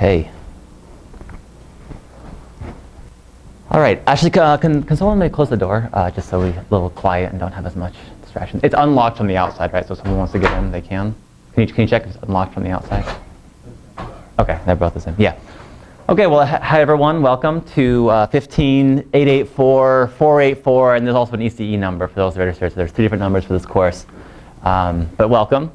Okay. All right. Actually, can someone maybe close the door just so we're a little quiet and don't have as much distraction? It's unlocked from the outside, right? So if someone wants to get in, they can. Can you check if it's unlocked from the outside? Okay, they're both the same. Yeah. Okay, well, hi everyone. Welcome to 15884, 484, and there's also an ECE number for those registered. So there's 3 different numbers for this course. But welcome.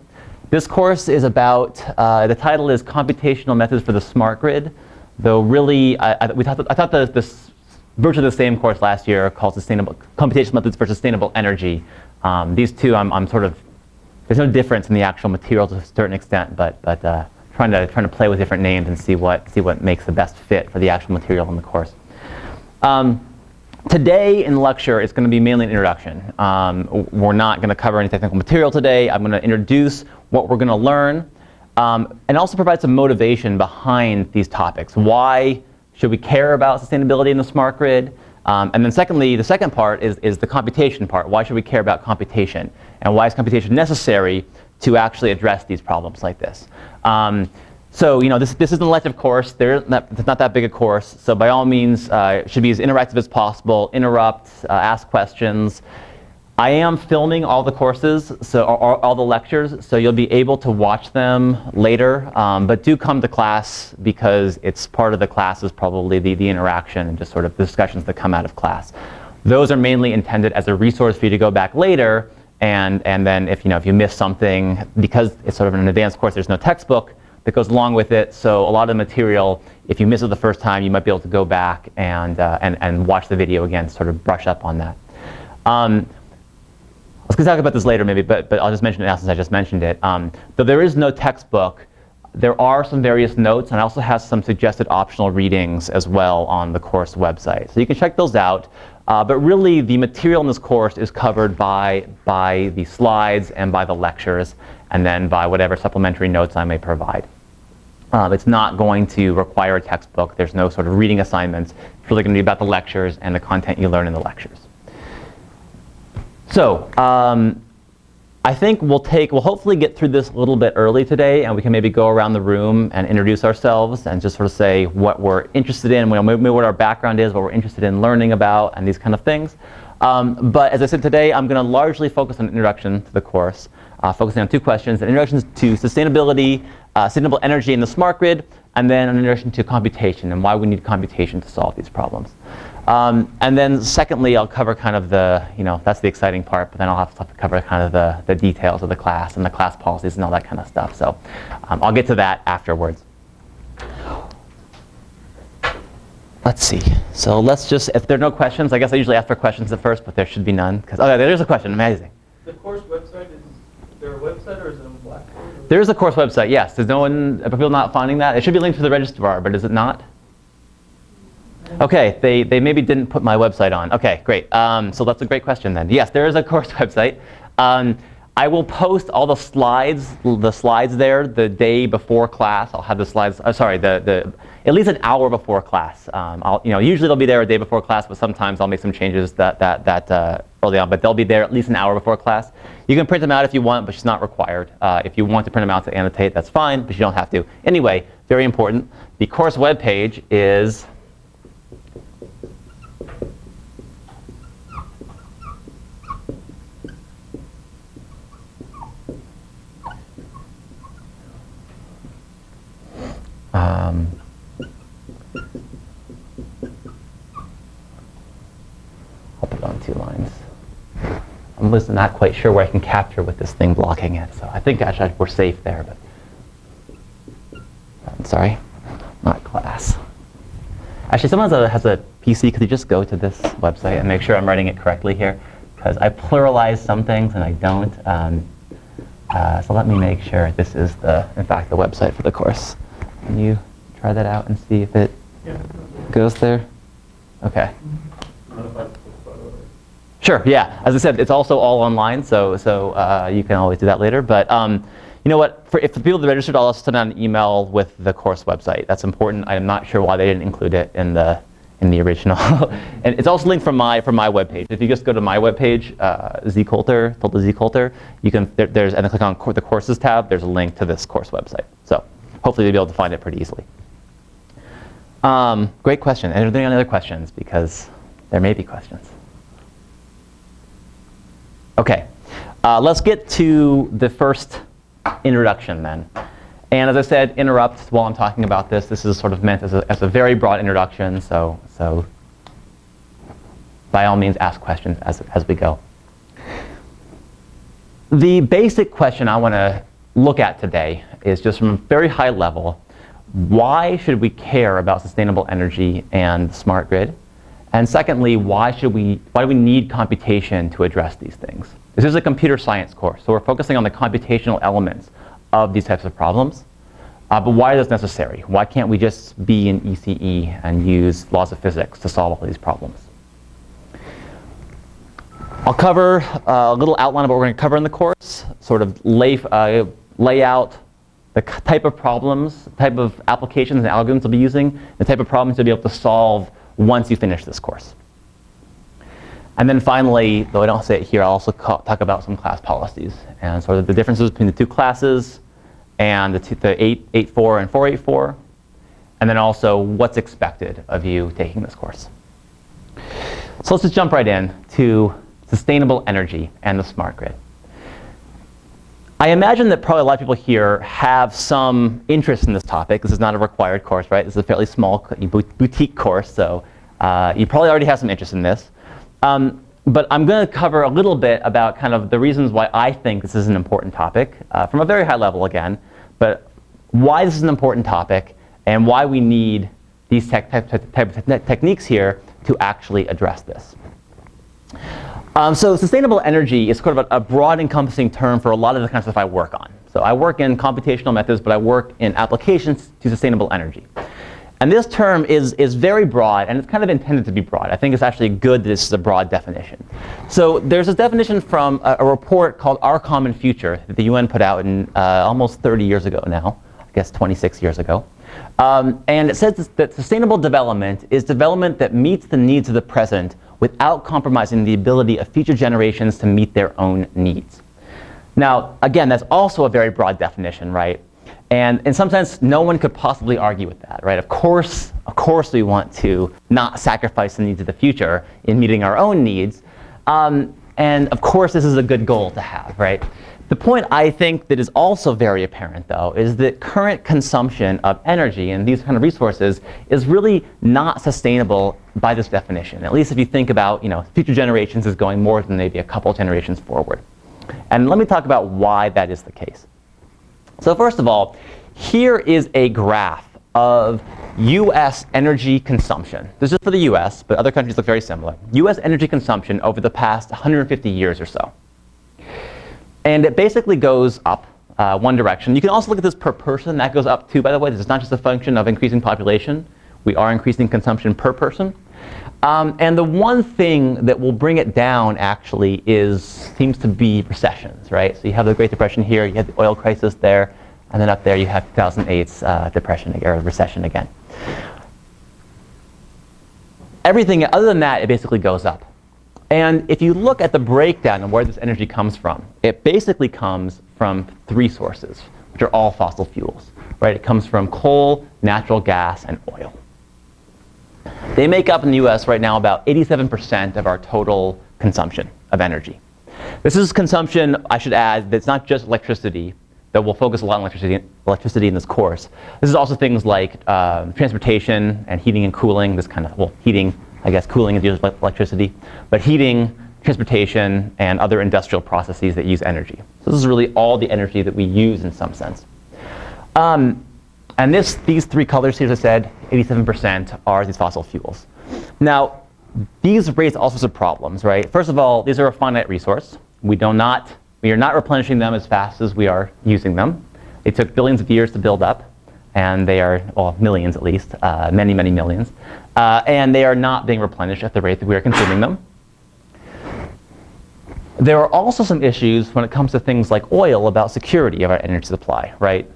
This course is about, the title is Computational Methods for the Smart Grid. Though really, I thought this virtually the same course last year called Computational Methods for Sustainable Energy. These two, I'm sort of, there's no difference in the actual material to a certain extent, but trying to play with different names and see what makes the best fit for the actual material in the course. Today in the lecture, it's going to be mainly an introduction. We're not going to cover any technical material today. I'm going to introduce what we're going to learn and also provide some motivation behind these topics. Why should we care about sustainability in the smart grid? And then secondly, the second part is the computation part. Why should we care about computation? And why is computation necessary to actually address these problems like this? So, you know, this is an elective course. It's not that big a course. So by all means, it should be as interactive as possible. Interrupt, ask questions. I am filming all the courses, so all the lectures, so you'll be able to watch them later. But do come to class because it's part of the class is probably the interaction and just sort of the discussions that come out of class. Those are mainly intended as a resource for you to go back later. And then if you miss something, because it's sort of an advanced course, there's no textbook that goes along with it. So a lot of the material, if you miss it the first time, you might be able to go back and watch the video again, sort of brush up on that. I was going to talk about this later maybe, but I'll just mention it now since I just mentioned it. Though there is no textbook, there are some various notes, and I also have some suggested optional readings as well on the course website. So you can check those out. But really, the material in this course is covered by the slides and by the lectures, and then by whatever supplementary notes I may provide. It's not going to require a textbook. There's no sort of reading assignments. It's really going to be about the lectures and the content you learn in the lectures. So I think we'll hopefully get through this a little bit early today, and we can maybe go around the room and introduce ourselves and just sort of say what we're interested in, maybe what our background is, what we're interested in learning about, and these kind of things. But as I said today, I'm going to largely focus on an introduction to the course, focusing on 2 questions: an introduction to sustainability, sustainable energy in the smart grid, and then an introduction to computation and why we need computation to solve these problems. And then secondly, I'll cover kind of that's the exciting part, but then I'll have to cover kind of the details of the class and the class policies and all that kind of stuff. So I'll get to that afterwards. Let's see. So let's just, if there are no questions, I guess I usually ask for questions at first, but there should be none. Oh, yeah, there's a question. Amazing. The course website, is there a website or is it on Blackboard? There is a course website, yes. There's no one, are people not finding that? It should be linked to the registrar, but is it not? Okay, they maybe didn't put my website on. Okay, great. So that's a great question then. Yes, there is a course website. I will post all the slides there the day before class. I'll have the slides. At least an hour before class. Usually they'll be there a day before class, but sometimes I'll make some changes that early on. But they'll be there at least an hour before class. You can print them out if you want, but it's not required. If you want to print them out to annotate, that's fine, but you don't have to. Anyway, very important. The course webpage is I'll put it on 2 lines. I'm just not quite sure where I can capture with this thing blocking it, so I think actually we're safe there. But I'm sorry, not class. Actually, someone has a PC. Could you just go to this website and make sure I'm writing it correctly here? Because I pluralize some things and I don't. So let me make sure this is in fact, the website for the course. Can you try that out and see if it goes there? Okay. Sure, yeah. As I said, it's also all online, so you can always do that later. But you know what? If the people that registered, I'll send out an email with the course website. That's important. I'm not sure why they didn't include it in the original. And it's also linked from my webpage. If you just go to my webpage, Zcoulter, you can and then click on the courses tab. There's a link to this course website. So hopefully you'll be able to find it pretty easily. Great question. And are there any other questions? Because there may be questions. OK. Let's get to the first introduction then. And as I said, interrupt while I'm talking about this. This is sort of meant as a very broad introduction. So by all means, ask questions as we go. The basic question I want to look at today is just from a very high level, why should we care about sustainable energy and the smart grid? And secondly, why do we need computation to address these things? This is a computer science course, so we're focusing on the computational elements of these types of problems. But why is this necessary? Why can't we just be in ECE and use laws of physics to solve all these problems? I'll cover a little outline of what we're going to cover in the course, sort of lay out the type of problems, type of applications and algorithms we'll be using, the type of problems you'll be able to solve once you finish this course. And then finally, though I don't say it here, I'll also talk about some class policies and sort of the differences between the two classes and the 884 and 484, and then also what's expected of you taking this course. So let's just jump right in to sustainable energy and the smart grid. I imagine that probably a lot of people here have some interest in this topic. This is not a required course, right? This is a fairly small boutique course, so you probably already have some interest in this. But I'm going to cover a little bit about kind of the reasons why I think this is an important topic, from a very high level again, but why this is an important topic and why we need these techniques here to actually address this. So sustainable energy is sort of a broad encompassing term for a lot of the kind of stuff I work on. So I work in computational methods, but I work in applications to sustainable energy. And this term is very broad, and it's kind of intended to be broad. I think it's actually good that this is a broad definition. So there's a definition from a report called Our Common Future that the UN put out in almost 30 years ago now, I guess 26 years ago. And it says that sustainable development is development that meets the needs of the present without compromising the ability of future generations to meet their own needs. Now, again, that's also a very broad definition, right? And in some sense, no one could possibly argue with that, right? Of course we want to not sacrifice the needs of the future in meeting our own needs. And of course, this is a good goal to have, right? The point I think that is also very apparent, though, is that current consumption of energy and these kind of resources is really not sustainable by this definition. At least if you think about, future generations as going more than maybe a couple generations forward. And let me talk about why that is the case. So first of all, here is a graph of US energy consumption. This is for the US, but other countries look very similar. US energy consumption over the past 150 years or so. And it basically goes up one direction. You can also look at this per person. That goes up too, by the way. This is not just a function of increasing population. We are increasing consumption per person. And the one thing that will bring it down, actually, seems to be recessions, right? So you have the Great Depression here. You have the oil crisis there. And then up there, you have 2008's depression or recession again. Everything other than that, it basically goes up. And if you look at the breakdown of where this energy comes from, it basically comes from three sources, which are all fossil fuels, right? It comes from coal, natural gas, and oil. They make up in the US right now about 87% of our total consumption of energy. This is consumption, I should add, that's not just electricity, though we'll focus a lot on electricity in this course. This is also things like transportation and heating and cooling, this kind of, well, heating, I guess cooling is used like electricity, but heating, transportation, and other industrial processes that use energy. So this is really all the energy that we use in some sense. And these three colors here, as I said, 87% are these fossil fuels. Now, these raise all sorts of problems, right? First of all, these are a finite resource. We are not replenishing them as fast as we are using them. It took billions of years to build up, and they are, well, millions at least, many, many millions. And they are not being replenished at the rate that we are consuming them. There are also some issues when it comes to things like oil about security of our energy supply, right?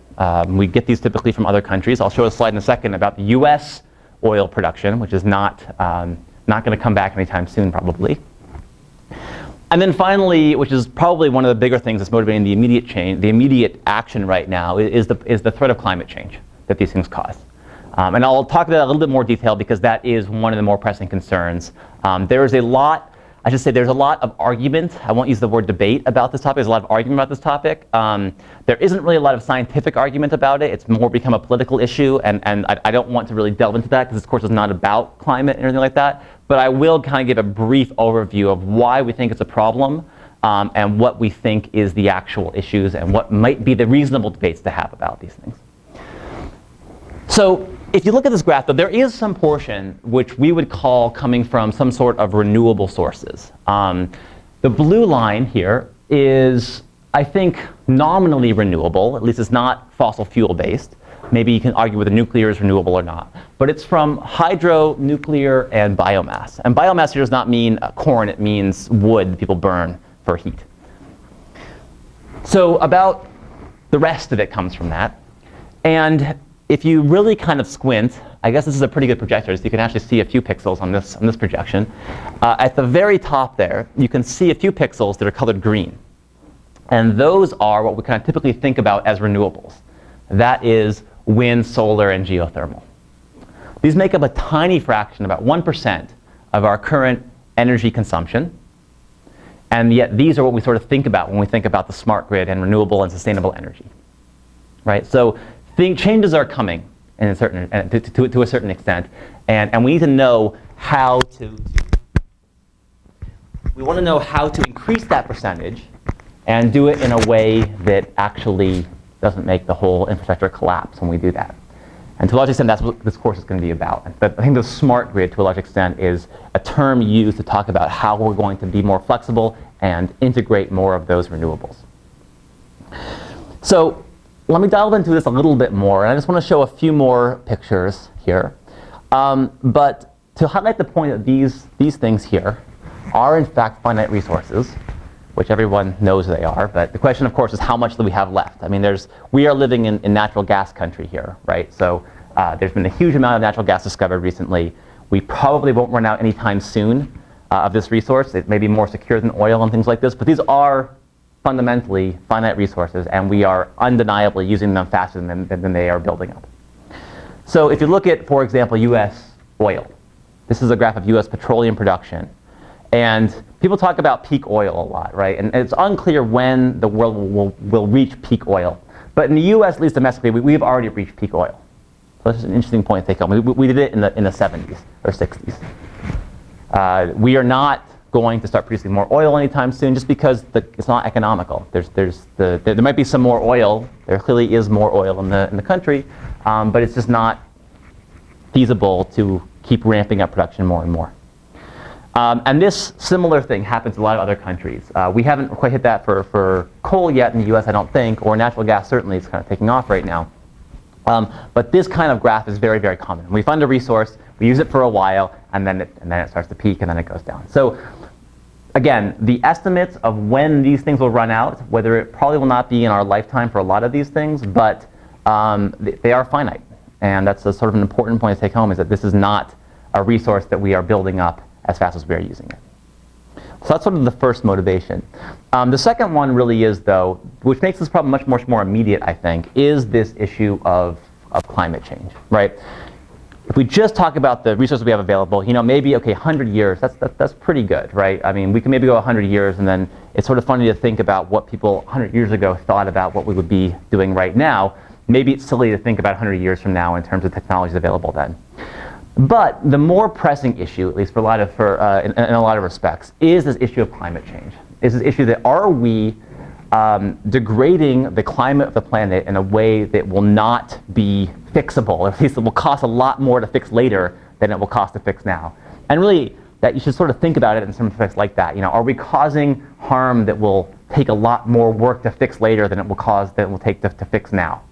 We get these typically from other countries. I'll show a slide in a second about the US oil production, which is not going to come back anytime soon, probably. And then finally, which is probably one of the bigger things that's motivating the immediate action right now, is the threat of climate change that these things cause. And I'll talk about that in a little bit more detail because that is one of the more pressing concerns. There is a lot, I should say there's a lot of argument. I won't use the word debate about this topic. There's a lot of argument about this topic. There isn't really a lot of scientific argument about it. It's more become a political issue, and I don't want to really delve into that because this course is not about climate and anything like that. But I will kind of give a brief overview of why we think it's a problem and what we think is the actual issues and what might be the reasonable debates to have about these things. So if you look at this graph, though, there is some portion which we would call coming from some sort of renewable sources. The blue line here is, I think, nominally renewable. At least it's not fossil fuel based. Maybe you can argue whether nuclear is renewable or not. But it's from hydro, nuclear, and biomass. And biomass here does not mean corn. It means wood that people burn for heat. So about the rest of it comes from that. And if you really kind of squint, I guess this is a pretty good projector, so you can actually see a few pixels on this projection. At the very top there, you can see a few pixels that are colored green. And those are what we kind of typically think about as renewables. That is wind, solar, and geothermal. These make up a tiny fraction, about 1% of our current energy consumption. And yet these are what we sort of think about when we think about the smart grid and renewable and sustainable energy. Right? So changes are coming in a certain, to a certain extent, and we need to know how to we want to know how to increase that percentage and do it in a way that actually doesn't make the whole infrastructure collapse when we do that. And to a large extent, that's what this course is going to be about. I think the smart grid, to a large extent, is a term used to talk about how we're going to be more flexible and integrate more of those renewables. So let me delve into this a little bit more, and I just want to show a few more pictures here. But to highlight the point that these things here are in fact finite resources, which everyone knows they are, but the question, of course, is how much do we have left? I mean, we are living in natural gas country here, right? So there's been a huge amount of natural gas discovered recently. We probably won't run out anytime soon of this resource. It may be more secure than oil and things like this, but these are fundamentally finite resources, and we are undeniably using them faster than they are building up. So if you look at, for example, US oil, this is a graph of US petroleum production. And people talk about peak oil a lot, right? And it's unclear when the world will reach peak oil. But in the US, at least domestically, we've already reached peak oil. So this is an interesting point to take home. We did it in the 70s or 60s. We are not going to start producing more oil anytime soon just because it's not economical. There might be some more oil. There clearly is more oil in the country, but it's just not feasible to keep ramping up production more and more. And this similar thing happens in a lot of other countries. We haven't quite hit that for coal yet in the US, I don't think, or natural gas certainly is kind of taking off right now. But this kind of graph is very, very common. We find a resource, we use it for a while, and then it starts to peak, and then it goes down. So again, the estimates of when these things will run out, whether it probably will not be in our lifetime for a lot of these things, but they are finite. And that's a sort of an important point to take home, is that this is not a resource that we are building up as fast as we are using it. So that's sort of the first motivation. The second one really is, though, which makes this problem much more immediate, I think, is this issue of climate change, right? If we just talk about the resources we have available, maybe, okay, 100 years, that's pretty good, right? I mean, we can maybe go 100 years, and then it's sort of funny to think about what people 100 years ago thought about what we would be doing right now. Maybe it's silly to think about 100 years from now in terms of technologies available then. But the more pressing issue, at least in a lot of respects, is this issue of climate change. Is this issue that are we degrading the climate of the planet in a way that will not be fixable, or at least it will cost a lot more to fix later than it will cost to fix now. And really, that you should sort of think about it in some respects like that. Are we causing harm that will take a lot more work to fix later than it will take to fix now?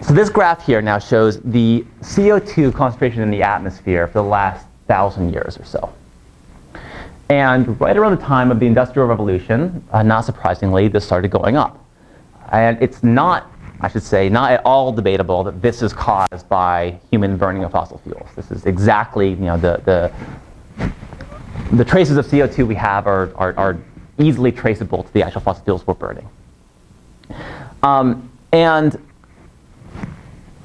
So this graph here now shows the CO2 concentration in the atmosphere for the last 1,000 years or so. And right around the time of the Industrial Revolution, not surprisingly, this started going up. And it's not, I should say, not at all debatable that this is caused by human burning of fossil fuels. This is exactly, the traces of CO2 we have are easily traceable to the actual fossil fuels we're burning. And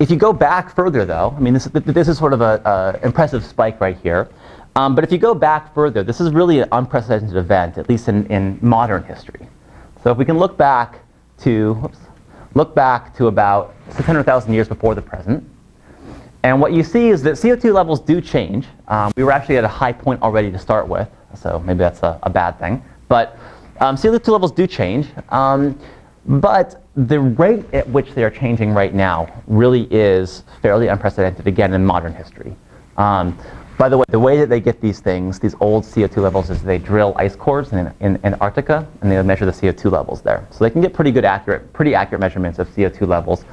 If you go back further, though, I mean, this is sort of an impressive spike right here. But if you go back further, this is really an unprecedented event, at least in modern history. So if we can look back to about 600,000 years before the present, and what you see is that CO2 levels do change. We were actually at a high point already to start with, so maybe that's a bad thing. But CO2 levels do change. But the rate at which they are changing right now really is fairly unprecedented, again, in modern history. By the way, the way that they get these things, these old CO2 levels, is they drill ice cores in Antarctica, and they measure the CO2 levels there. So they can get pretty accurate measurements of CO2 levels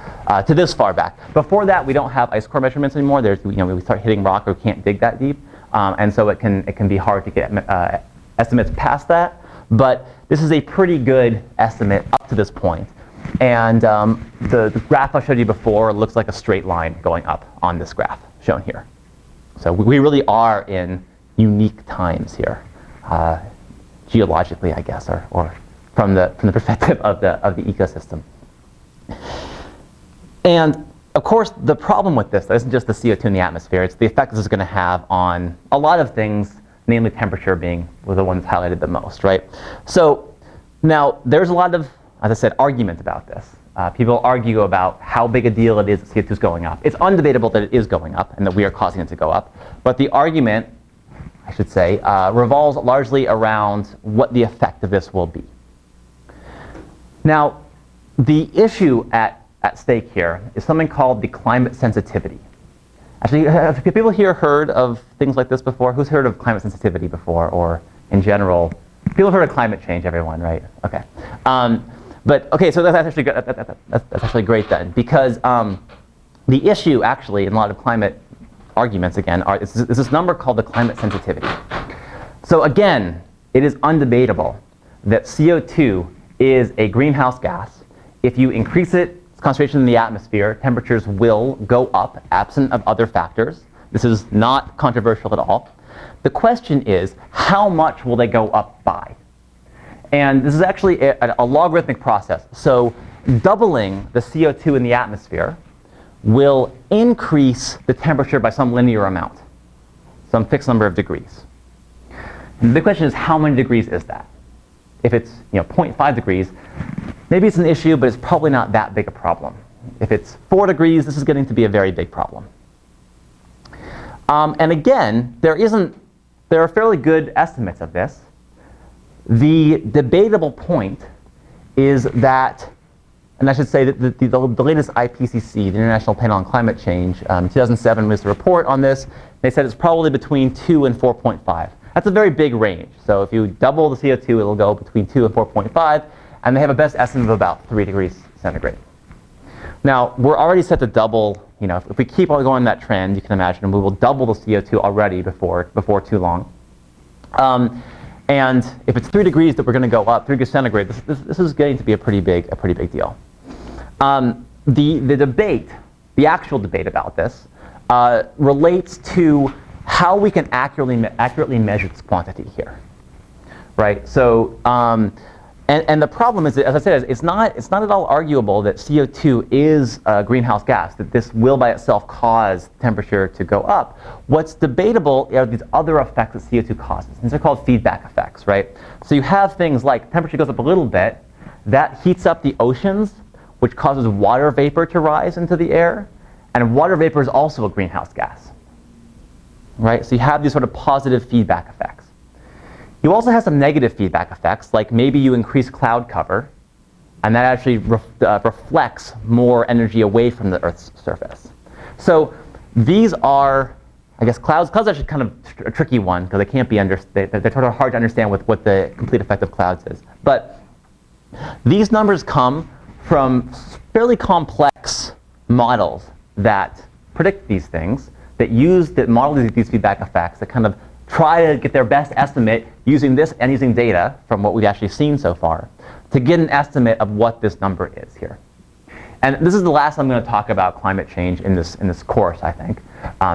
to this far back. Before that, we don't have ice core measurements anymore. We start hitting rock or can't dig that deep, and so it can be hard to get estimates past that. But this is a pretty good estimate up to this point. And the graph I showed you before looks like a straight line going up on this graph shown here. So we really are in unique times here, geologically, I guess, or from the perspective of the ecosystem. And of course, the problem with this isn't just the CO2 in the atmosphere; it's the effect this is going to have on a lot of things, namely temperature being the one that's highlighted the most, right? So now there's a lot of, as I said, argument about this. People argue about how big a deal it is that CO2 is going up. It's undebatable that it is going up and that we are causing it to go up. But the argument, I should say, revolves largely around what the effect of this will be. Now, the issue at stake here is something called the climate sensitivity. Actually, have people here heard of things like this before? Who's heard of climate sensitivity before, or in general? People have heard of climate change, everyone, right? Okay. But okay, so that's actually good. That's actually great then, because the issue actually in a lot of climate arguments again is this number called the climate sensitivity. So again, it is undebatable that CO2 is a greenhouse gas. If you increase its concentration in the atmosphere, temperatures will go up absent of other factors. This is not controversial at all. The question is, how much will they go up by? And this is actually a logarithmic process. So doubling the CO2 in the atmosphere will increase the temperature by some linear amount, some fixed number of degrees. And the question is, how many degrees is that? If it's 0.5 degrees, maybe it's an issue, but it's probably not that big a problem. If it's 4 degrees, this is getting to be a very big problem. And again, there are fairly good estimates of this. The debatable point is that, and I should say that the latest IPCC, the International Panel on Climate Change, 2007 released a report on this. They said it's probably between 2 and 4.5. That's a very big range. So if you double the CO2, it'll go between 2 and 4.5, and they have a best estimate of about 3 degrees centigrade. Now, we're already set to double, if we keep on going that trend, you can imagine we will double the CO2 already before too long. And if it's 3 degrees that we're going to go up, 3 degrees centigrade, this is getting to be a pretty big deal. The debate, the actual debate about this, relates to how we can accurately measure this quantity here, right? So, and the problem is that, as I said, it's not at all arguable that CO2 is a greenhouse gas, that this will by itself cause temperature to go up. What's debatable are these other effects that CO2 causes. These are called feedback effects, right? So you have things like temperature goes up a little bit, that heats up the oceans, which causes water vapor to rise into the air, and water vapor is also a greenhouse gas, right? So you have these sort of positive feedback effects. You also have some negative feedback effects, like maybe you increase cloud cover, and that actually reflects more energy away from the Earth's surface. So these are, I guess, clouds are actually kind of a tricky one, because they can't be they're sort of hard to understand what the complete effect of clouds is. But these numbers come from fairly complex models that predict these things, that model these feedback effects, that kind of try to get their best estimate using this and using data from what we've actually seen so far to get an estimate of what this number is here. And this is the last I'm going to talk about climate change in this course, I think.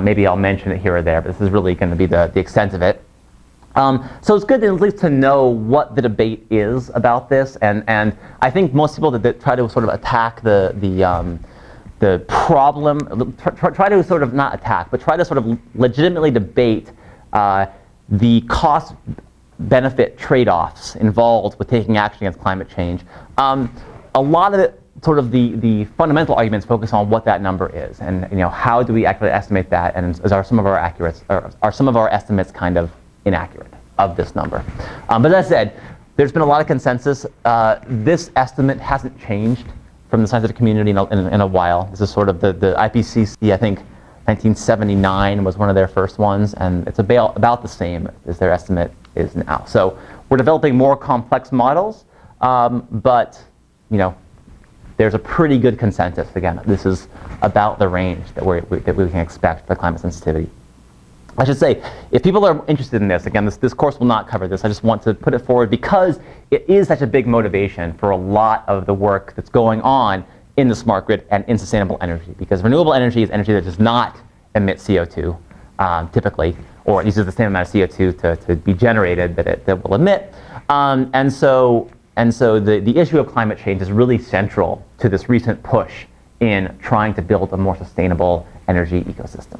Maybe I'll mention it here or there, but this is really going to be the extent of it. So it's good at least to know what the debate is about this, and I think most people that try to sort of attack the the problem, try to sort of not attack, but try to sort of legitimately debate the cost-benefit trade-offs involved with taking action against climate change. A lot of it, sort of the fundamental arguments focus on what that number is, and how do we actually estimate that, and are some of our estimates kind of inaccurate of this number. But as I said, there's been a lot of consensus. This estimate hasn't changed from the scientific community in a while. This is sort of the IPCC, I think 1979 was one of their first ones, and it's about the same as their estimate is now. So we're developing more complex models, but there's a pretty good consensus. Again, this is about the range that we can expect for climate sensitivity. I should say, if people are interested in this, again, this course will not cover this. I just want to put it forward because it is such a big motivation for a lot of the work that's going on in the smart grid and in sustainable energy. Because renewable energy is energy that does not emit CO2 typically, or it uses the same amount of CO2 to be generated that it will emit. And so the issue of climate change is really central to this recent push in trying to build a more sustainable energy ecosystem.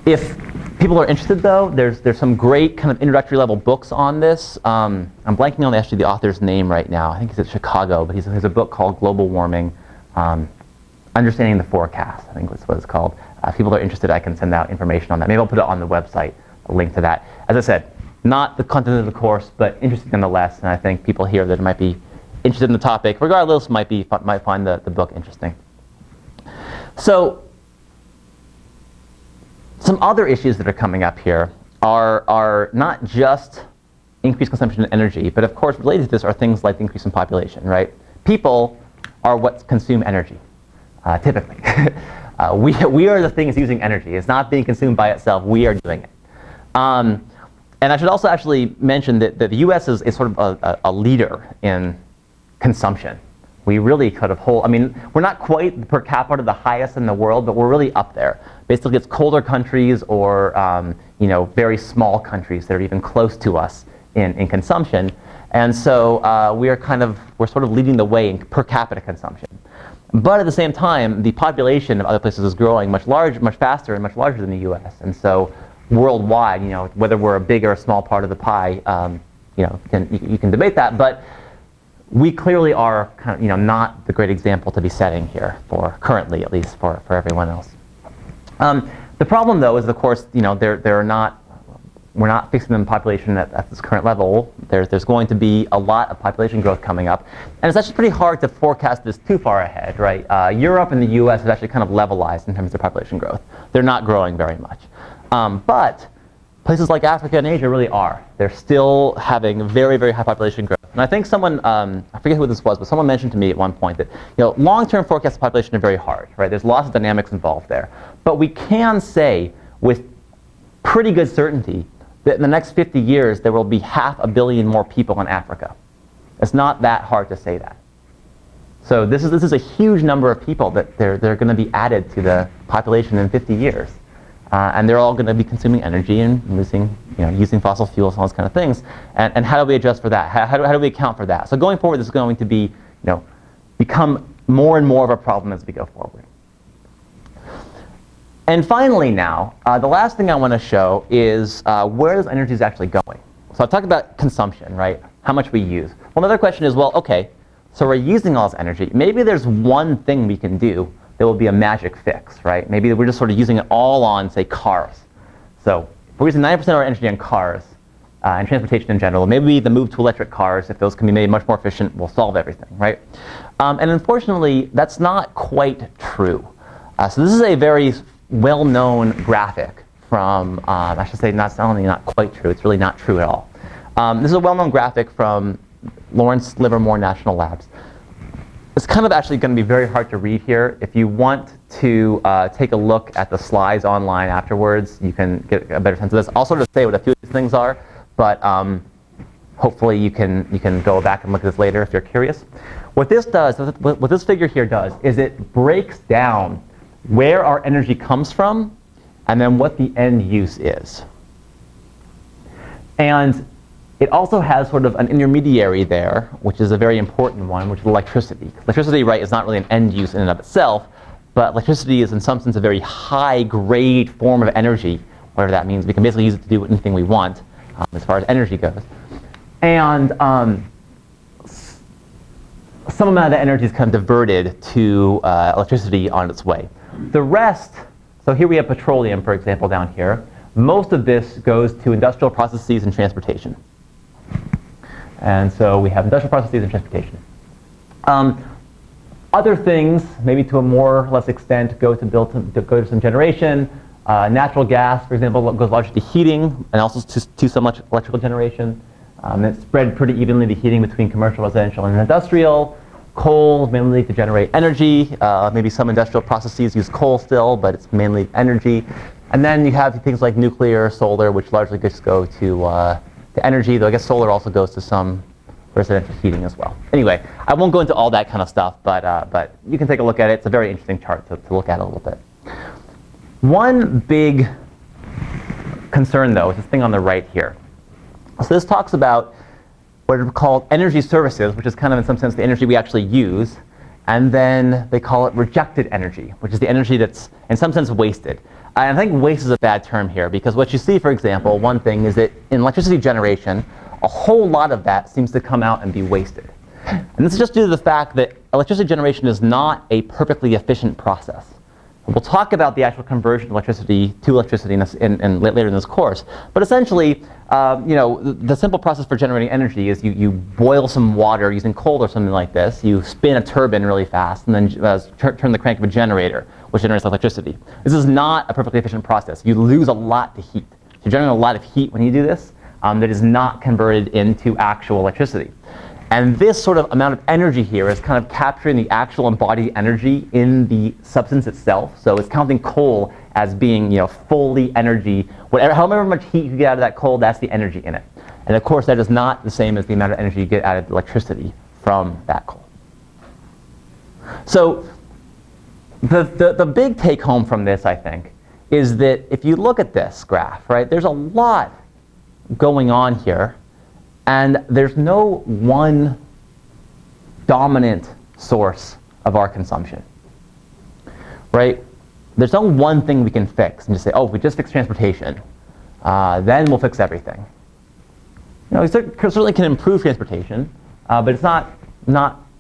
If people are interested, though, there's some great kind of introductory level books on this. I'm blanking on actually the author's name right now. I think he's at Chicago, but he has a book called Global Warming, Understanding the Forecast, I think that's what it's called. If people are interested, I can send out information on that. Maybe I'll put it on the website, a link to that. As I said, not the content of the course, but interesting nonetheless, and I think people here that might be interested in the topic, regardless, might find the book interesting. So, some other issues that are coming up here are not just increased consumption of energy, but of course related to this are things like the increase in population, right? People are what consume energy, typically. We are the things using energy. It's not being consumed by itself. We are doing it. And I should also actually mention that the US is sort of a leader in consumption. We really could have we're not quite per capita the highest in the world, but we're really up there. Basically, it's colder countries or very small countries that are even close to us in consumption. And so we're sort of leading the way in per capita consumption. But at the same time, the population of other places is growing much faster and much larger than the US. And so worldwide, whether we're a big or a small part of the pie, you can debate that. But we clearly are not the great example to be setting here, for currently at least for everyone else. The problem, though, is of course we're not fixing the population at this current level. There's going to be a lot of population growth coming up, and it's actually pretty hard to forecast this too far ahead, right? Europe and the U.S. have actually kind of levelized in terms of population growth. They're not growing very much, but places like Africa and Asia really are. They're still having very, very high population growth. And I think someone, I forget who this was, but someone mentioned to me at one point that long-term forecasts of population are very hard, right? There's lots of dynamics involved there. But we can say with pretty good certainty that in the next 50 years there will be 500 million more people in Africa. It's not that hard to say that. So this is a huge number of people that they're going to be added to the population in 50 years. And they're all going to be consuming energy and using fossil fuels and all those kind of things. And how do we adjust for that? How do we account for that? So going forward, this is going to be, become more and more of a problem as we go forward. And finally now, the last thing I want to show is where this energy is actually going. So I've talked about consumption, right? How much we use. Well, another question is, well, okay, so we're using all this energy. Maybe there's one thing we can do that will be a magic fix, right? Maybe we're just sort of using it all on, say, cars. So if we're using 90% of our energy on cars and transportation in general, maybe the move to electric cars, if those can be made much more efficient, will solve everything, right? And unfortunately, that's not quite true. So this is a very well-known graphic from, I should say, not only not quite true, it's really not true at all. This is a well-known graphic from Lawrence Livermore National Labs. It's kind of actually going to be very hard to read here. If you want to take a look at the slides online afterwards, you can get a better sense of this. I'll sort of say what a few of these things are, but hopefully you can go back and look at this later if you're curious. What this does, what this figure here does, is it breaks down where our energy comes from and then what the end use is. And it also has sort of an intermediary there, which is a very important one, which is electricity. Electricity, right, is not really an end use in and of itself, but electricity is in some sense a very high-grade form of energy, whatever that means. We can basically use it to do anything we want as far as energy goes. And some amount of that energy is kind of diverted to electricity on its way. The rest, so here we have petroleum, for example, down here. Most of this goes to industrial processes and transportation. And so we have industrial processes and transportation. Other things, maybe to a more or less extent, go to some generation. Natural gas, for example, goes largely to heating and also to some electrical generation. It's spread pretty evenly, the heating between commercial, residential, and industrial. Coal, mainly to generate energy. Maybe some industrial processes use coal still, but it's mainly energy. And then you have things like nuclear, solar, which largely just go to energy, though I guess solar also goes to some residential heating as well. Anyway, I won't go into all that kind of stuff, but you can take a look at it. It's a very interesting chart to look at a little bit. One big concern, though, is this thing on the right here. So this talks about what are called energy services, which is kind of in some sense the energy we actually use. And then they call it rejected energy, which is the energy that's in some sense wasted. And I think waste is a bad term here, because what you see, for example, one thing is that in electricity generation, a whole lot of that seems to come out and be wasted. And this is just due to the fact that electricity generation is not a perfectly efficient process. We'll talk about the actual conversion of electricity to electricity later in this course. But essentially, the simple process for generating energy is you boil some water using coal or something like this. You spin a turbine really fast and then turn the crank of a generator, which generates electricity. This is not a perfectly efficient process. You lose a lot to heat. You're generating a lot of heat when you do this that is not converted into actual electricity. And this sort of amount of energy here is kind of capturing the actual embodied energy in the substance itself. So it's counting coal as being, fully energy. However much heat you get out of that coal, that's the energy in it. And of course, that is not the same as the amount of energy you get out of the electricity from that coal. So the big take home from this, I think, is that if you look at this graph, right, there's a lot going on here. And there's no one dominant source of our consumption, right? There's no one thing we can fix and just say, oh, if we just fix transportation, then we'll fix everything. We certainly can improve transportation, but it's not,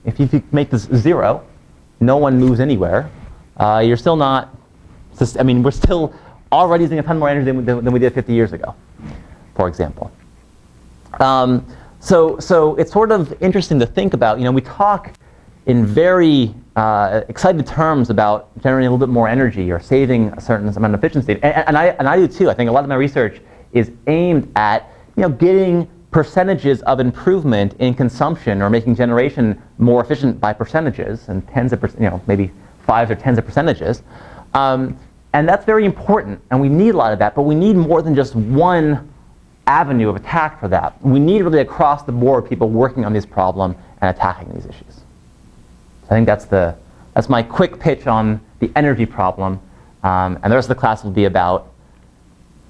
if you make this zero, no one moves anywhere, you're still not, we're still already using a ton more energy than we did 50 years ago, for example. So it's sort of interesting to think about. We talk in very excited terms about generating a little bit more energy or saving a certain amount of efficiency, and I do too. I think a lot of my research is aimed at getting percentages of improvement in consumption or making generation more efficient by percentages and tens of maybe 5s or 10s of percentages, and that's very important. And we need a lot of that, but we need more than just one avenue of attack for that. We need really across the board people working on this problem and attacking these issues. So I think that's my quick pitch on the energy problem, and the rest of the class will be about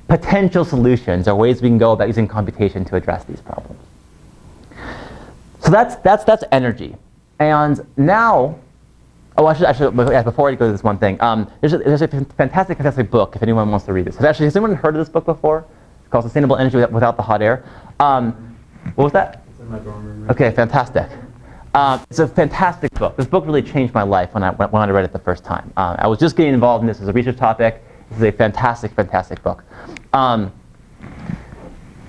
potential solutions or ways we can go about using computation to address these problems. So that's energy. And now, before I go to this one thing, there's a fantastic book if anyone wants to read this. Has anyone heard of this book before? Called Sustainable Energy Without the Hot Air. What was that? It's in my dorm room. Okay, fantastic. It's a fantastic book. This book really changed my life when I read it the first time. I was just getting involved in this as a research topic. This is a fantastic book.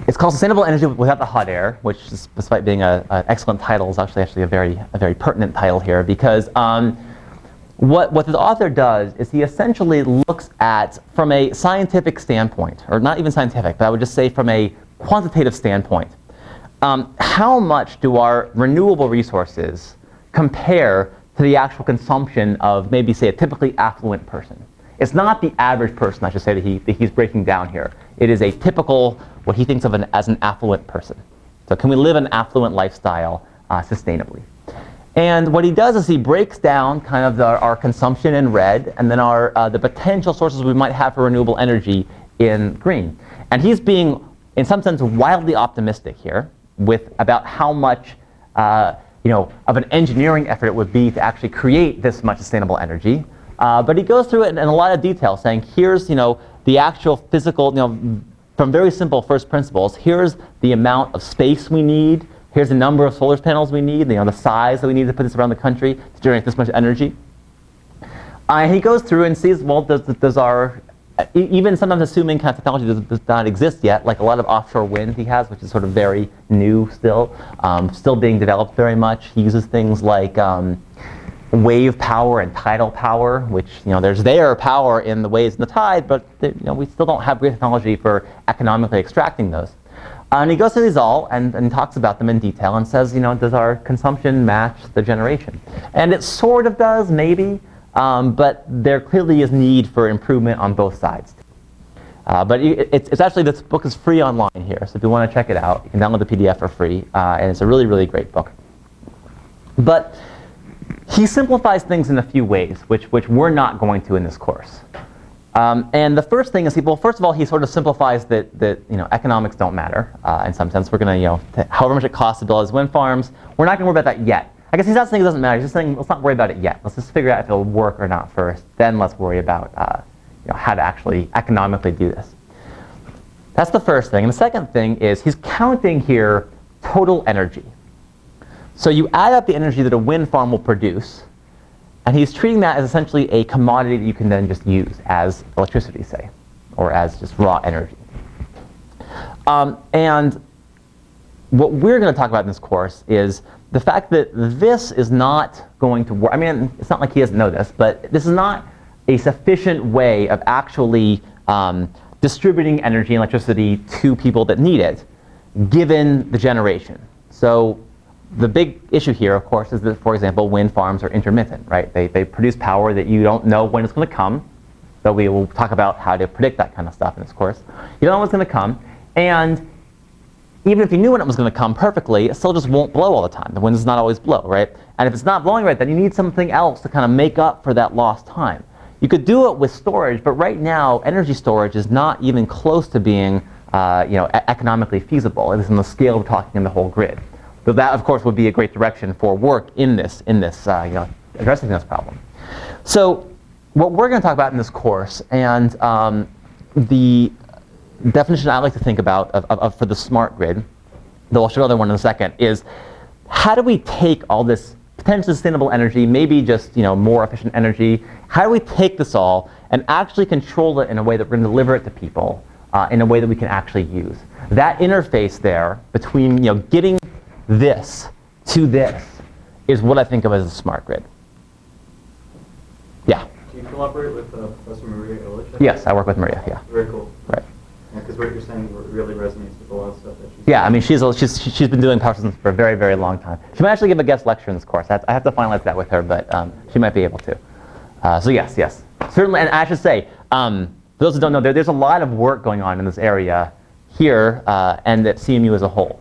It's called Sustainable Energy Without the Hot Air, which, despite being an excellent title, is actually a very pertinent title here, because what the author does is he essentially looks at, from a scientific standpoint, or not even scientific, but I would just say from a quantitative standpoint, how much do our renewable resources compare to the actual consumption of maybe, say, a typically affluent person. It's not the average person, I should say, that he's breaking down here. It is a typical, what he thinks of as an affluent person. So can we live an affluent lifestyle sustainably? And what he does is he breaks down kind of our consumption in red, and then the potential sources we might have for renewable energy in green. And he's being in some sense, wildly optimistic here with about how much of an engineering effort it would be to actually create this much sustainable energy. But he goes through it in a lot of detail, saying here's the actual physical, from very simple first principles, here's the amount of space we need, here's the number of solar panels we need, the size that we need to put this around the country to generate this much energy. And he goes through and sees, well, does our, even sometimes assuming kind of technology does not exist yet, like a lot of offshore wind he has, which is sort of very new still being developed very much. He uses things like wave power and tidal power, which there's their power in the waves and the tide, but we still don't have great technology for economically extracting those. And he goes through these all and talks about them in detail and says, does our consumption match the generation? And it sort of does, maybe, but there clearly is need for improvement on both sides. But it's actually, this book is free online here, so if you want to check it out, you can download the PDF for free, and it's a really, really great book. But he simplifies things in a few ways, which we're not going to in this course. And the first thing is, well, first of all, he sort of simplifies that economics don't matter in some sense. We're going to, however much it costs to build these wind farms, we're not going to worry about that yet. I guess he's not saying it doesn't matter. He's just saying let's not worry about it yet. Let's just figure out if it'll work or not first. Then let's worry about how to actually economically do this. That's the first thing. And the second thing is he's counting here total energy. So you add up the energy that a wind farm will produce, and he's treating that as essentially a commodity that you can then just use as electricity, say, or as just raw energy. And what we're going to talk about in this course is the fact that this is not going to work. I mean, it's not like he doesn't know this, but this is not a sufficient way of actually distributing energy and electricity to people that need it, given the generation. So the big issue here, of course, is that, for example, wind farms are intermittent, right? They produce power that you don't know when it's going to come. So we will talk about how to predict that kind of stuff in this course. You don't know when it's going to come. And even if you knew when it was going to come perfectly, it still just won't blow all the time. The wind does not always blow, right? And if it's not blowing right, then you need something else to kind of make up for that lost time. You could do it with storage, but right now, energy storage is not even close to being economically feasible. It is in the scale we're talking in the whole grid. So that, of course, would be a great direction for work in this addressing this problem. So what we're going to talk about in this course, and the definition I like to think about for the smart grid, though I'll show another one in a second, is how do we take all this potentially sustainable energy, maybe just more efficient energy, how do we take this all and actually control it in a way that we're going to deliver it to people in a way that we can actually use? That interface there between getting this to this is what I think of as a smart grid. Yeah? Do you collaborate with Professor Maria Illich? Yes, I work with Maria, yeah. Very cool. Right. Because what you're saying really resonates with a lot of stuff that she's Yeah, I mean, she's been doing power systems for a very, very long time. She might actually give a guest lecture in this course. I have to finalize that with her, but she might be able to. So yes. Certainly, and I should say, for those who don't know, there's a lot of work going on in this area here and at CMU as a whole.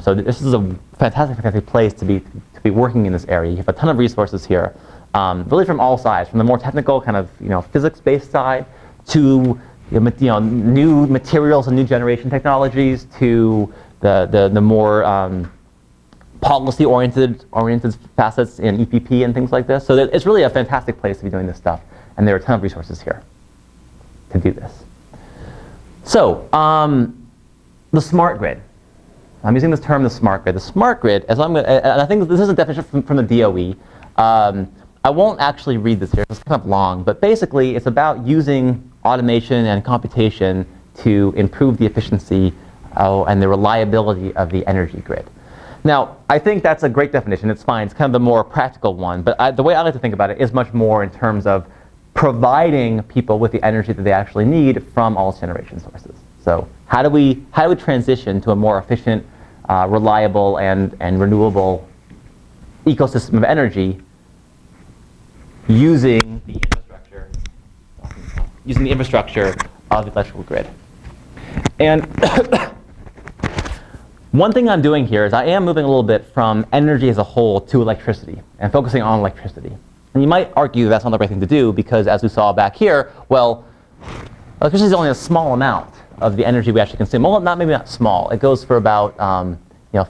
So this is a fantastic place to be working in this area. You have a ton of resources here, really from all sides, from the more technical kind of physics-based side to new materials and new generation technologies to the more policy-oriented facets in EPP and things like this. So it's really a fantastic place to be doing this stuff, and there are a ton of resources here to do this. So the smart grid. I'm using this term, the smart grid. The smart grid, and I think this is a definition from the DOE. I won't actually read this here, it's kind of long, but basically it's about using automation and computation to improve the efficiency and the reliability of the energy grid. Now, I think that's a great definition. It's fine. It's kind of the more practical one. But the way I like to think about it is much more in terms of providing people with the energy that they actually need from all generation sources. So how do we transition to a more efficient, reliable, and renewable ecosystem of energy using the infrastructure of the electrical grid? And one thing I'm doing here is I am moving a little bit from energy as a whole to electricity and focusing on electricity. And you might argue that's not the right thing to do because, as we saw back here, well, electricity is only a small amount of the energy we actually consume. Well, maybe not small. It goes for about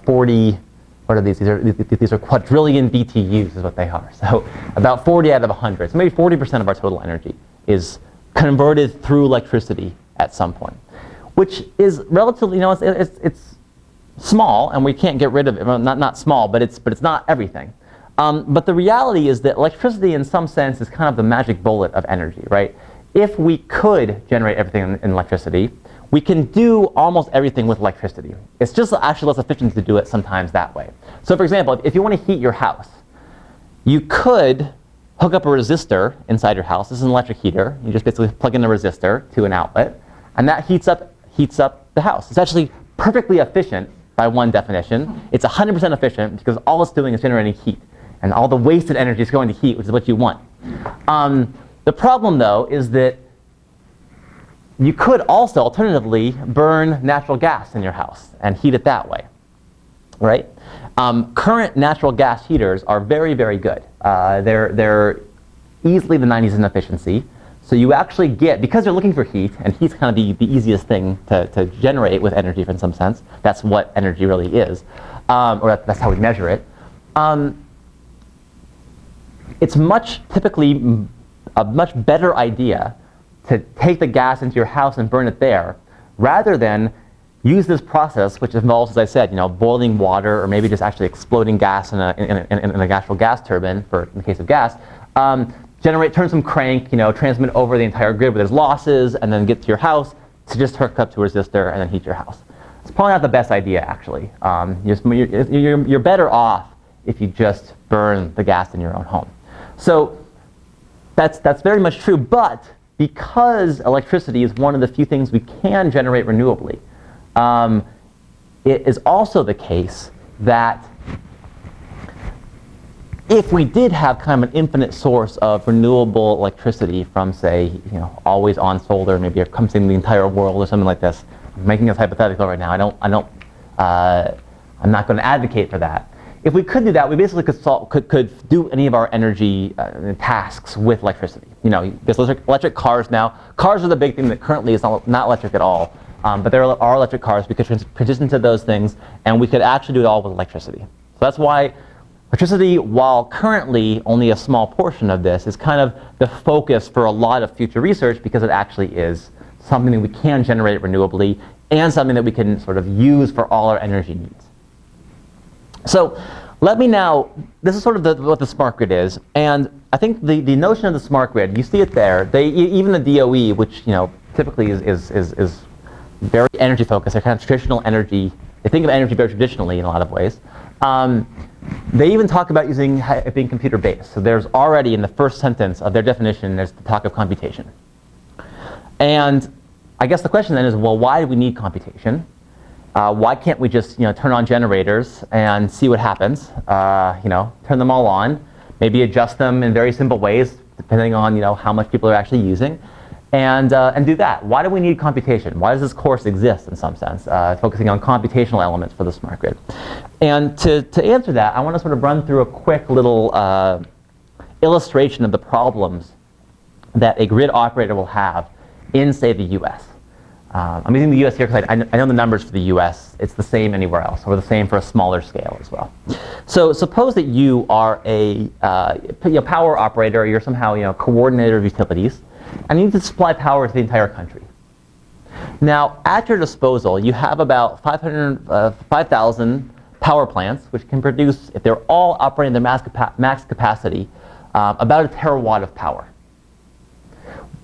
40. What are these? These are quadrillion BTUs is what they are. So about 40 out of 100. So maybe 40% of our total energy is converted through electricity at some point, which is relatively, it's small, and we can't get rid of it. Well, not small, but it's not everything. But the reality is that electricity, in some sense, is kind of the magic bullet of energy, right? If we could generate everything in electricity, we can do almost everything with electricity. It's just actually less efficient to do it sometimes that way. So for example, if you want to heat your house, you could hook up a resistor inside your house. This is an electric heater. You just basically plug in a resistor to an outlet, and that heats up the house. It's actually perfectly efficient by one definition. It's 100% efficient because all it's doing is generating heat, and all the wasted energy is going to heat, which is what you want. The problem, though, is that you could also alternatively burn natural gas in your house and heat it that way, right? Current natural gas heaters are very, very good. They're easily the 90s in efficiency. So you actually get, because you're looking for heat, and heat's kind of the easiest thing to generate with energy in some sense. That's what energy really is, or that's how we measure it. It's typically a much better idea to take the gas into your house and burn it there, rather than use this process, which involves, as I said, boiling water, or maybe just actually exploding gas in a natural gas turbine, in the case of gas, turn some crank, transmit over the entire grid where there's losses, and then get to your house to just hook up to a resistor and then heat your house. It's probably not the best idea, actually. You're better off if you just burn the gas in your own home. So that's very much true, but because electricity is one of the few things we can generate renewably, it is also the case that if we did have kind of an infinite source of renewable electricity from, say, always on solar, maybe encompassing the entire world or something like this, I'm making this hypothetical right now. I'm not going to advocate for that. If we could do that, we basically could do any of our energy tasks with electricity. There's electric cars now. Cars are the big thing that currently is not electric at all. But there are electric cars. We could transition to those things, and we could actually do it all with electricity. So that's why electricity, while currently only a small portion of this, is kind of the focus for a lot of future research, because it actually is something that we can generate renewably and something that we can sort of use for all our energy needs. So let me now, this is sort of what the smart grid is, and I think the notion of the smart grid, you see it there. Even the DOE, which typically is very energy focused, they're kind of traditional energy. They think of energy very traditionally in a lot of ways. They even talk about it being computer based. So there's already in the first sentence of their definition, there's the talk of computation. And I guess the question then is, well, why do we need computation? Why can't we just turn on generators and see what happens? Turn them all on, maybe adjust them in very simple ways depending on how much people are actually using, and do that. Why do we need computation? Why does this course exist in some sense, focusing on computational elements for the smart grid? And to answer that, I want to sort of run through a quick little illustration of the problems that a grid operator will have in, say, the US. I'm using the US here because I know the numbers for the US. It's the same anywhere else, or the same for a smaller scale as well. So suppose that you are a power operator, or you're somehow coordinator of utilities, and you need to supply power to the entire country. Now, at your disposal, you have about 5,000 power plants, which can produce, if they're all operating their max capacity, about a terawatt of power.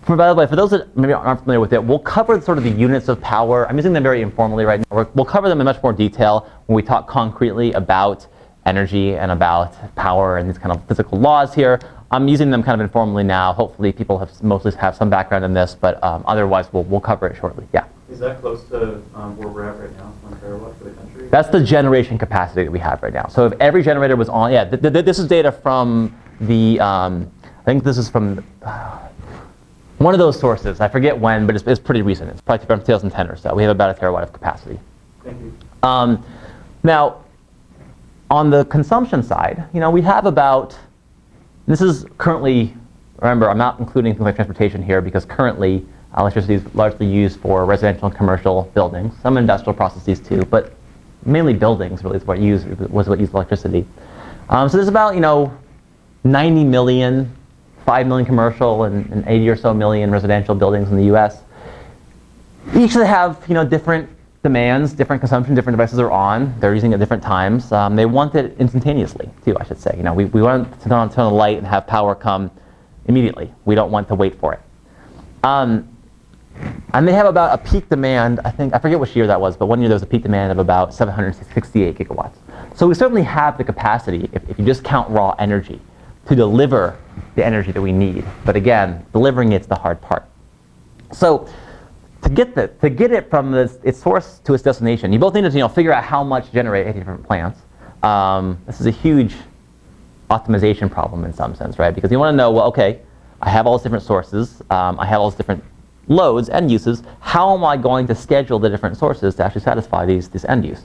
By the way, for those that maybe aren't familiar with it, we'll cover sort of the units of power. I'm using them very informally right now. We'll cover them in much more detail when we talk concretely about energy and about power and these kind of physical laws here. I'm using them kind of informally now. Hopefully people mostly have some background in this, but otherwise we'll cover it shortly. Yeah? Is that close to where we're at right now, 1 terawatt for the country? That's the generation capacity that we have right now. So if every generator was on, this is data from the, I think this is from, one of those sources. I forget when, but it's pretty recent. It's probably from 2010 or so. We have about a terawatt of capacity. Thank you. Now, on the consumption side, we have about, this is currently, remember, I'm not including things like transportation here because currently Electricity is largely used for residential and commercial buildings, some industrial processes too, but mainly buildings really is what used electricity. So there's about 90 million, 5 million commercial and 80 or so million residential buildings in the U.S. Each of them have different demands, different consumption, different devices are on. They're using it at different times. They want it instantaneously too, I should say. We want to turn on the light and have power come immediately. We don't want to wait for it. And they have about a peak demand, I forget which year that was, but one year there was a peak demand of about 768 gigawatts. So we certainly have the capacity, if you just count raw energy, to deliver the energy that we need. But again, delivering it's the hard part. So to get it from its source to its destination, you both need to figure out how much to generate at different plants. This is a huge optimization problem in some sense, right? Because you want to know, well, okay, I have all these different sources, I have all these different loads and uses. How am I going to schedule the different sources to actually satisfy this end use?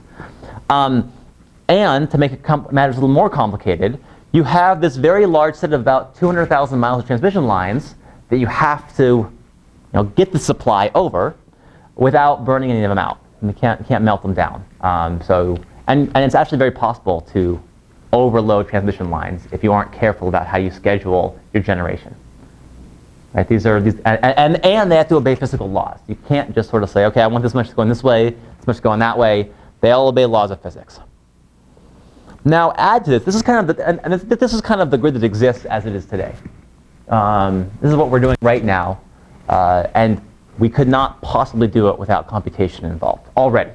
And to make matters a little more complicated, you have this very large set of about 200,000 miles of transmission lines that you have to get the supply over without burning any of them out. And you can't melt them down. And it's actually very possible to overload transmission lines if you aren't careful about how you schedule your generation. Right? And they have to obey physical laws. You can't just sort of say, okay, I want this much going this way, this much going that way. They all obey laws of physics. Now add to this. This is kind of the grid that exists as it is today. This is what we're doing right now, and we could not possibly do it without computation involved already.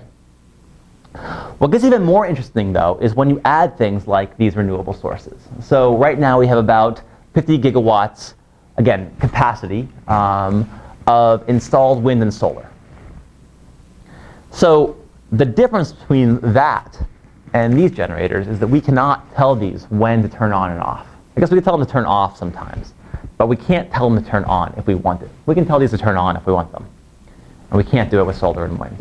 What gets even more interesting, though, is when you add things like these renewable sources. So right now we have about 50 gigawatts, again, capacity of installed wind and solar. So the difference between that and these generators is that we cannot tell these when to turn on and off. I guess we can tell them to turn off sometimes, but we can't tell them to turn on if we want it. We can tell these to turn on if we want them, and we can't do it with solar and wind.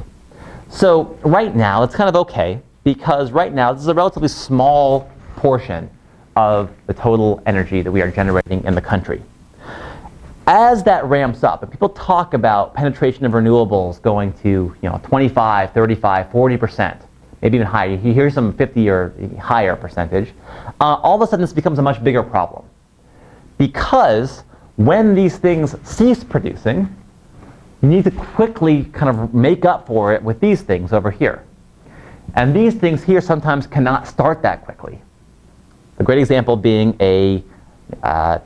So right now, it's kind of okay, because right now, this is a relatively small portion of the total energy that we are generating in the country. As that ramps up, and people talk about penetration of renewables going to 25, 35, 40%, maybe even higher. You hear some 50 or higher percentage. All of a sudden, this becomes a much bigger problem. Because when these things cease producing, you need to quickly kind of make up for it with these things over here. And these things here sometimes cannot start that quickly. A great example being a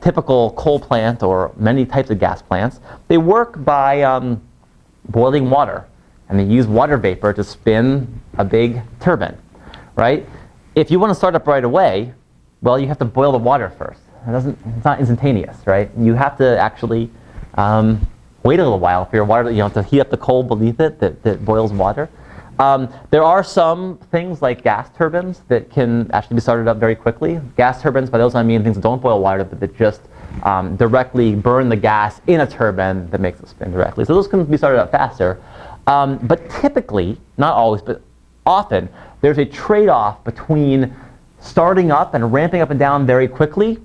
typical coal plant or many types of gas plants. They work by boiling water, and they use water vapor to spin a big turbine, right? If you want to start up right away, well, you have to boil the water first. It's not instantaneous, right? You have to actually wait a little while for your water to heat up the coal beneath it that boils water. There are some things like gas turbines that can actually be started up very quickly. Gas turbines, by those I mean things that don't boil water, but that just directly burn the gas in a turbine that makes it spin directly. So those can be started up faster. But typically, not always, but often, there's a trade-off between starting up and ramping up and down very quickly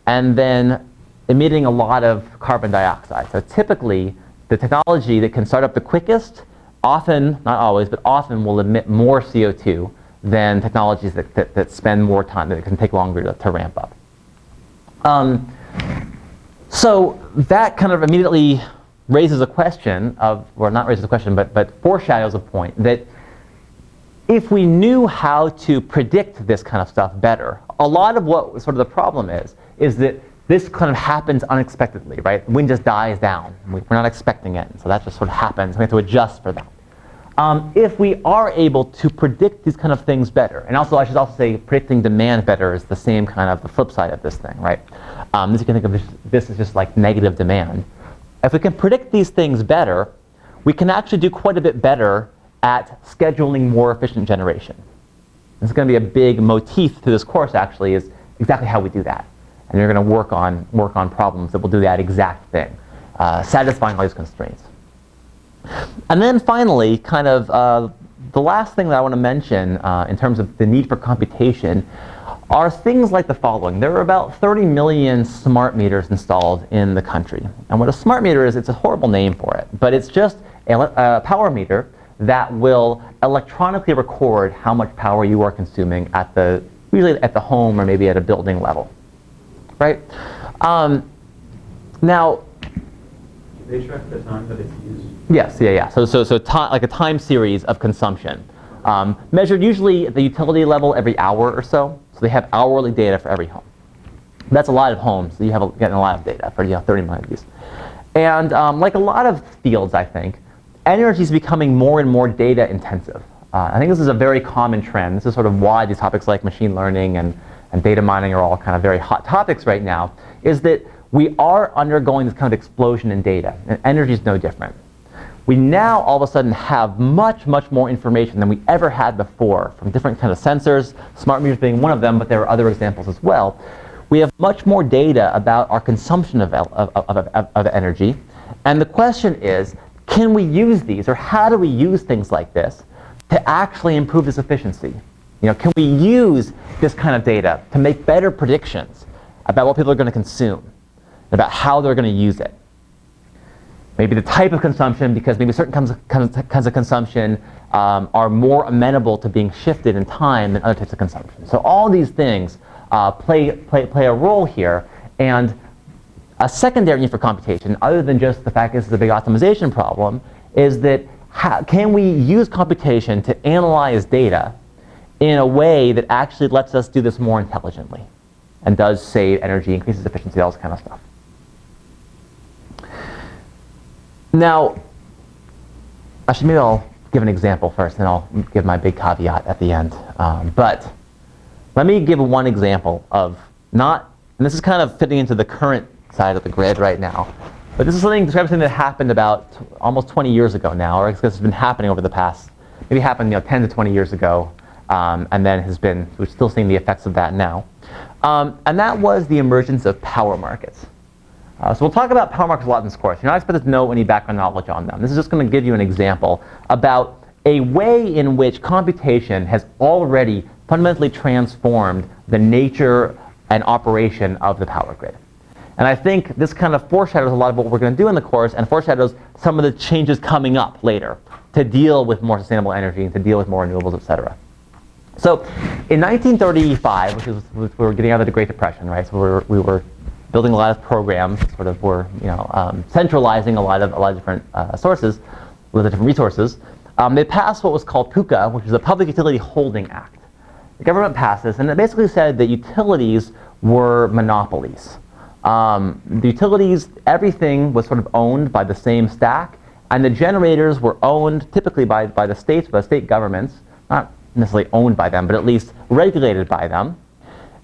and then emitting a lot of carbon dioxide. So typically, the technology that can start up the quickest often, not always, but often will emit more CO2 than technologies that spend more time, that can take longer to ramp up. So that kind of immediately raises a question of, or not raises a question, but foreshadows a point that if we knew how to predict this kind of stuff better, a lot of what sort of the problem is that this kind of happens unexpectedly, right? Wind just dies down. We're not expecting it, so that just sort of happens. We have to adjust for that. If we are able to predict these kind of things better, and also I should also say predicting demand better is the same kind of the flip side of this thing, right? As you can think of this as just like negative demand. If we can predict these things better, we can actually do quite a bit better at scheduling more efficient generation. This is going to be a big motif to this course, actually, is exactly how we do that. And you're going to work on problems that will do that exact thing, satisfying all these constraints. And then finally, kind of the last thing that I want to mention in terms of the need for computation are things like the following. There are about 30 million smart meters installed in the country. And what a smart meter is, it's a horrible name for it, but it's just a power meter that will electronically record how much power you are consuming at usually at the home or maybe at a building level, right? Now, do they track the time that it's used? Yes, yeah. So like a time series of consumption, measured usually at the utility level every hour or so. So they have hourly data for every home. That's a lot of homes. So you have getting a lot of data for 30 million of these. And like a lot of fields, I think, energy is becoming more and more data intensive. I think this is a very common trend. This is sort of why these topics like machine learning and data mining are all kind of very hot topics right now, is that we are undergoing this kind of explosion in data, and energy is no different. We now all of a sudden have much, much more information than we ever had before from different kind of sensors, smart meters being one of them, but there are other examples as well. We have much more data about our consumption of energy, and the question is, can we use these, or how do we use things like this to actually improve this efficiency? Can we use this kind of data to make better predictions about what people are going to consume, about how they're going to use it? Maybe the type of consumption, because maybe certain kinds of consumption are more amenable to being shifted in time than other types of consumption. So all these things play a role here. And a secondary need for computation, other than just the fact this is a big optimization problem, is that can we use computation to analyze data in a way that actually lets us do this more intelligently and does save energy, increases efficiency, all this kind of stuff. Now, actually, maybe I'll give an example first, and I'll give my big caveat at the end. But let me give one example of and this is kind of fitting into the current side of the grid right now, but this is describing something that happened about almost 20 years ago now, or I guess it's been happening over the past, maybe happened 10 to 20 years ago, and then we're still seeing the effects of that now. And that was the emergence of power markets. So we'll talk about power markets a lot in this course. You're not expected to know any background knowledge on them. This is just going to give you an example about a way in which computation has already fundamentally transformed the nature and operation of the power grid. And I think this kind of foreshadows a lot of what we're going to do in the course, and foreshadows some of the changes coming up later to deal with more sustainable energy and to deal with more renewables, etc. So in 1935, which is we were getting out of the Great Depression, right? So we were building a lot of programs, sort of were centralizing a lot of different sources, with the different resources. They passed what was called PUCA, which is a Public Utility Holding Act. The government passed this, and it basically said that utilities were monopolies. The utilities, everything was sort of owned by the same stack, and the generators were owned typically by the states, by state governments, not necessarily owned by them, but at least regulated by them,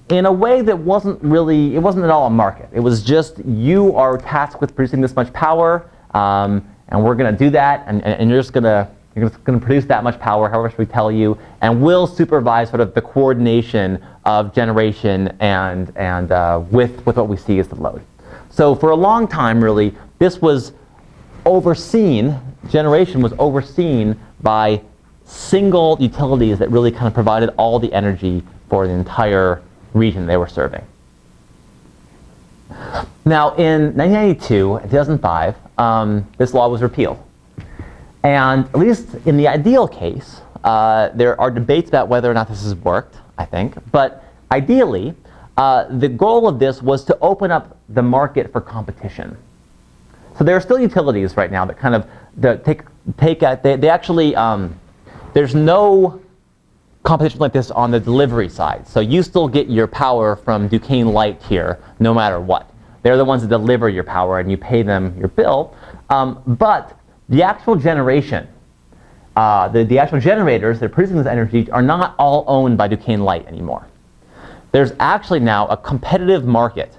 in a way that wasn't at all a market. It was just, you are tasked with producing this much power, and we're going to do that, and you're going to produce that much power, however much we tell you, and we'll supervise sort of the coordination of generation and with what we see as the load. So for a long time, really, this was overseen, generation was overseen by single utilities that really kind of provided all the energy for the entire region they were serving. Now, in 1992 and 2005, this law was repealed. And at least in the ideal case, there are debates about whether or not this has worked, I think. But ideally, the goal of this was to open up the market for competition. So there are still utilities right now that kind of they actually, there's no competition like this on the delivery side. So you still get your power from Duquesne Light here, no matter what. They're the ones that deliver your power, and you pay them your bill. But the actual generation, the actual generators that are producing this energy are not all owned by Duquesne Light anymore. There's actually now a competitive market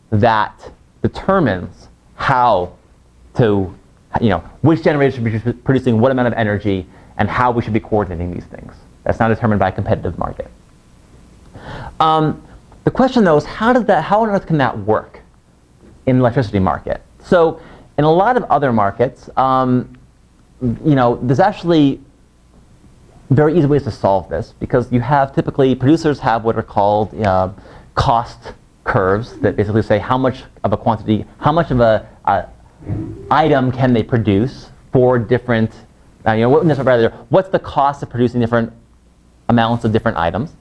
that determines which generators should be producing what amount of energy and how we should be coordinating these things. That's not determined by a competitive market. The question, though, is how on earth can that work in the electricity market? So in a lot of other markets, there's actually very easy ways to solve this, because you have typically, producers have what are called cost curves that basically say how much of a quantity, how much of a item can they produce for different, what's the cost of producing different amounts of different items.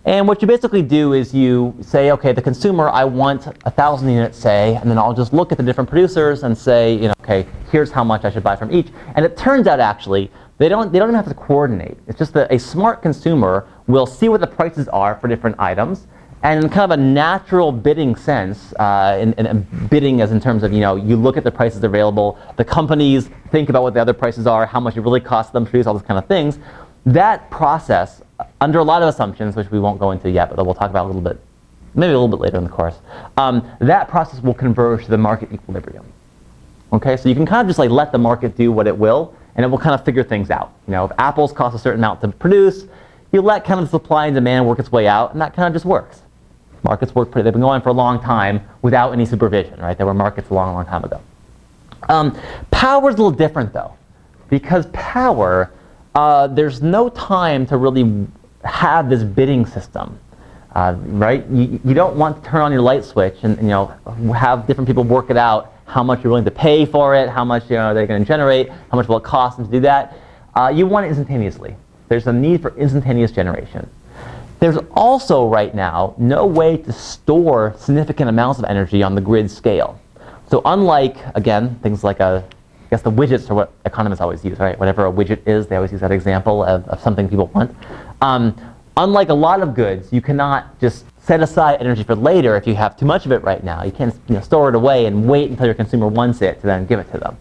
And what you basically do is you say, okay, the consumer, I want 1,000 units, say, and then I'll just look at the different producers and say, okay, here's how much I should buy from each. And it turns out, actually, they don't even have to coordinate. It's just that a smart consumer will see what the prices are for different items, and in kind of a natural bidding sense, in bidding as in terms of, you look at the prices available, the companies think about what the other prices are, how much it really costs them to produce all those kind of things. That process, under a lot of assumptions, which we won't go into yet, but we'll talk about a little bit, maybe a little bit later in the course, that process will converge to the market equilibrium. Okay, so you can kind of just let the market do what it will, and it will kind of figure things out. If apples cost a certain amount to produce, you let kind of supply and demand work its way out, and that kind of just works. Markets work they've been going for a long time without any supervision, right? There were markets a long, long time ago. Power's a little different, though, because power, there's no time to really have this bidding system, right? You don't want to turn on your light switch and have different people work it out, how much you're willing to pay for it, how much they're going to generate, how much will it cost them to do that. You want it instantaneously. There's a need for instantaneous generation. There's also, right now, no way to store significant amounts of energy on the grid scale. So unlike, again, things like I guess the widgets are what economists always use, right? Whatever a widget is, they always use that example of something people want. Unlike a lot of goods, you cannot just set aside energy for later if you have too much of it right now. You can't store it away and wait until your consumer wants it to then give it to them.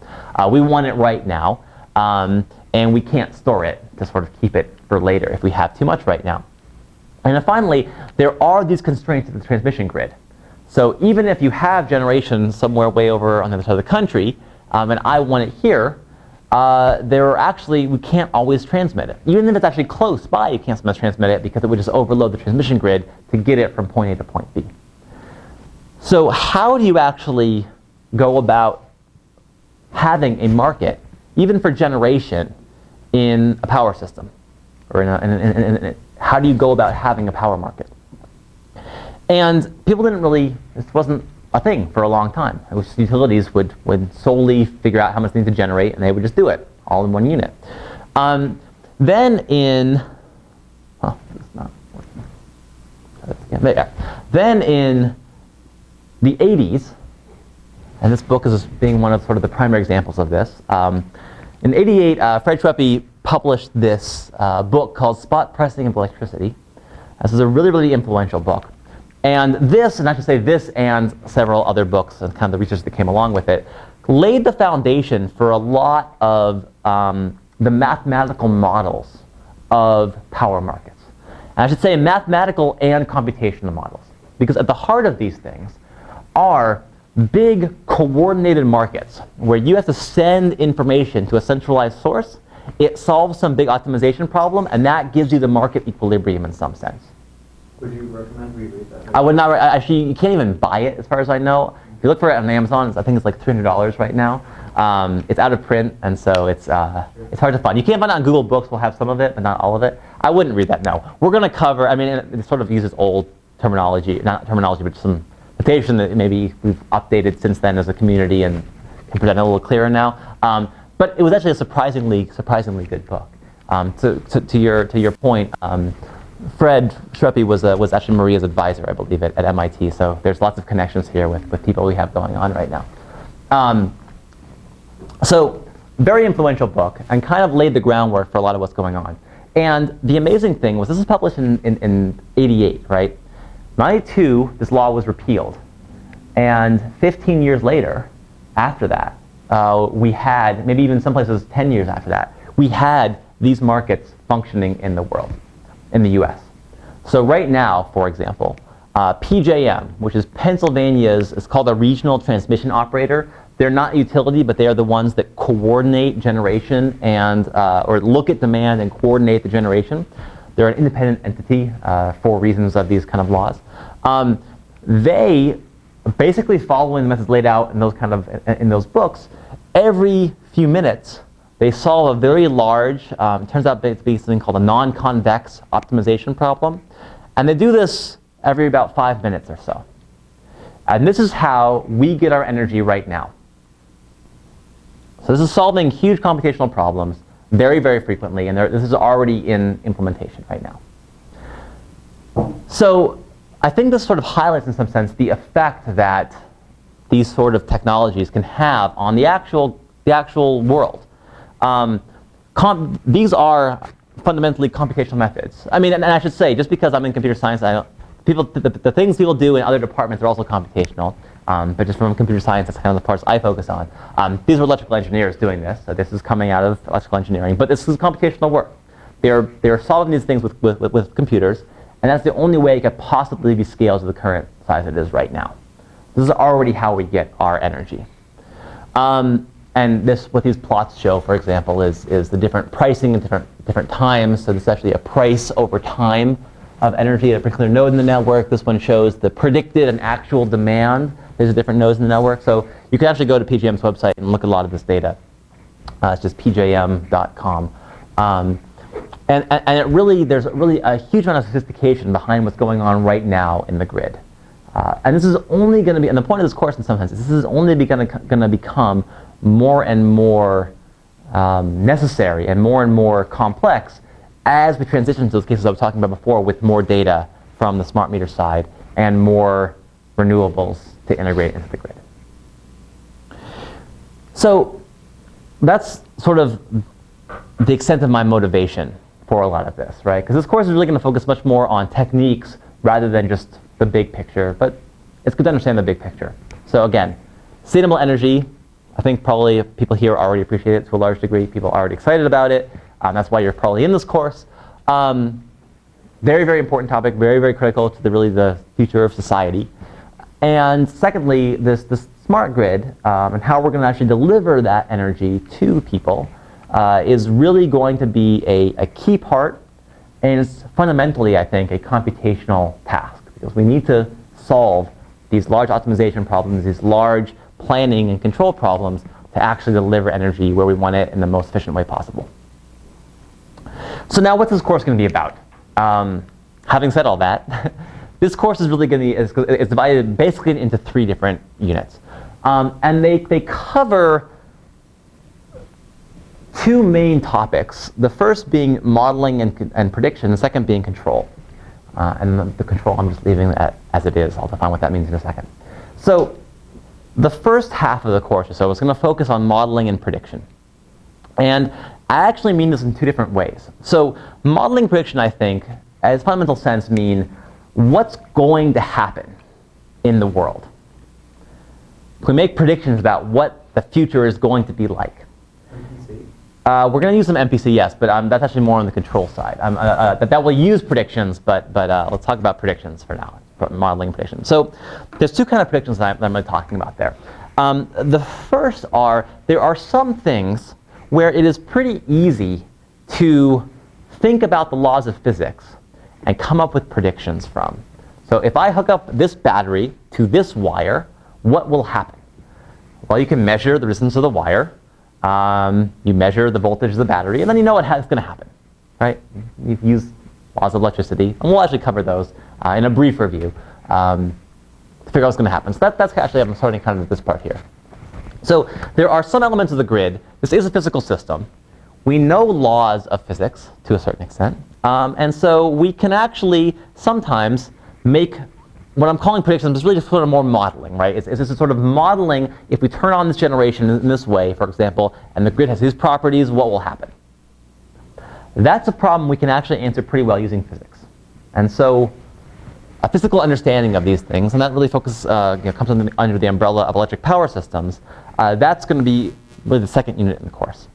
We want it right now, and we can't store it to sort of keep it for later if we have too much right now. And then finally, there are these constraints of the transmission grid. So even if you have generation somewhere way over on the other side of the country, and I want it here, we can't always transmit it. Even if it's actually close by, you can't sometimes transmit it because it would just overload the transmission grid to get it from point A to point B. So how do you actually go about having a market, even for generation, in a power system? Or how do you go about having a power market? And people didn't really, this wasn't a thing for a long time. It was utilities would solely figure out how much they need to generate, and they would just do it all in one unit. Then in the 80s, and this book is being one of sort of the primary examples of this. In '88, Fred Schweppe published this book called Spot Pricing of Electricity. This is a really, really influential book. And this, and I should say this and several other books and kind of the research that came along with it, laid the foundation for a lot of the mathematical models of power markets. And I should say mathematical and computational models. Because at the heart of these things are big coordinated markets where you have to send information to a centralized source. It solves some big optimization problem, and that gives you the market equilibrium in some sense. Would you recommend we read that? I would not. Actually, you can't even buy it, as far as I know. If you look for it on Amazon, I think it's like $300 right now. It's out of print, and so it's hard to find. You can't find it on Google Books. We'll have some of it, but not all of it. I wouldn't read that. No, we're going to cover. I mean, it sort of uses old terminology, not terminology, but some notation that maybe we've updated since then as a community and can present it a little clearer now. But it was actually a surprisingly good book. To your point. Fred Schweppe was actually Maria's advisor, I believe, at MIT. So there's lots of connections here with people we have going on right now. So very influential book, and kind of laid the groundwork for a lot of what's going on. And the amazing thing was this was published in '88, right? 92, this law was repealed. And 15 years later, after that, we had, maybe even some places 10 years after that, we had these markets functioning in the world. In the US. So right now, for example, PJM, which is Pennsylvania's, it's called a regional transmission operator. They're not a utility, but they are the ones that coordinate generation and, or look at demand and coordinate the generation. They're an independent entity for reasons of these kind of laws. They, basically following the methods laid out in those in those books, every few minutes, They solve a very large, it turns out to be something called a non-convex optimization problem. And they do this every about 5 minutes or so. And this is how we get our energy right now. So this is solving huge computational problems very, very frequently, and this is already in implementation right now. So I think this sort of highlights, in some sense, the effect that these sort of technologies can have on the actual world. These are fundamentally computational methods. I mean, and I should say, just because I'm in computer science, the things people do in other departments are also computational. But just from computer science, that's kind of the parts I focus on. These were electrical engineers doing this, so this is coming out of electrical engineering. But this is computational work. They're solving these things with computers, and that's the only way it could possibly be scaled to the current size it is right now. This is already how we get our energy. And what these plots show, for example, is the different pricing at different times. So this is actually a price over time of energy at a particular node in the network. This one shows the predicted and actual demand. There's different nodes in the network. So you can actually go to PJM's website and look at a lot of this data. It's just pjm.com. And there's really a huge amount of sophistication behind what's going on right now in the grid. And this is only going to be, and the point of this course in some sense, this is only going to become more and more necessary and more complex as we transition to those cases I was talking about before, with more data from the smart meter side and more renewables to integrate into the grid. So that's sort of the extent of my motivation for a lot of this, right? Because this course is really going to focus much more on techniques rather than just the big picture, but it's good to understand the big picture. So again, sustainable energy, I think probably people here already appreciate it to a large degree. People are already excited about it. That's why you're probably in this course. Very, very important topic, very, very critical to the future of society. And secondly, this smart grid and how we're going to actually deliver that energy to people is really going to be a key part, and it's fundamentally, I think, a computational task, because we need to solve these large optimization problems, these large planning and control problems to actually deliver energy where we want it in the most efficient way possible. So now what's this course going to be about? Having said all that, this course is really going to be it's divided basically into 3 different units. And they cover 2 main topics, the first being modeling and prediction, the second being control. And the control I'm just leaving that as it is. I'll define what that means in a second. So the first half of the course or so is going to focus on modeling and prediction. And I actually mean this in 2 different ways. So modeling prediction, I think, as a fundamental sense, mean what's going to happen in the world. We make predictions about what the future is going to be like. MPC? We're going to use some MPC, yes, but that's actually more on the control side. That will use predictions, but let's talk about predictions for now, modeling and prediction. So there's 2 kinds of predictions that I'm talking about there. The first there are some things where it is pretty easy to think about the laws of physics and come up with predictions from. So if I hook up this battery to this wire, what will happen? Well, you can measure the resistance of the wire, you measure the voltage of the battery, and then you know what's going to happen, right? You use laws of electricity, and we'll actually cover those in a brief review to figure out what's going to happen. So that's actually, I'm starting kind of this part here. So there are some elements of the grid. This is a physical system. We know laws of physics to a certain extent. And so we can actually sometimes make what I'm calling predictions is really just sort of more modeling, right? It's just a sort of modeling, if we turn on this generation in this way, for example, and the grid has these properties, what will happen? That's a problem we can actually answer pretty well using physics. And so a physical understanding of these things, and that really comes under the umbrella of electric power systems, that's going to be really the second unit in the course.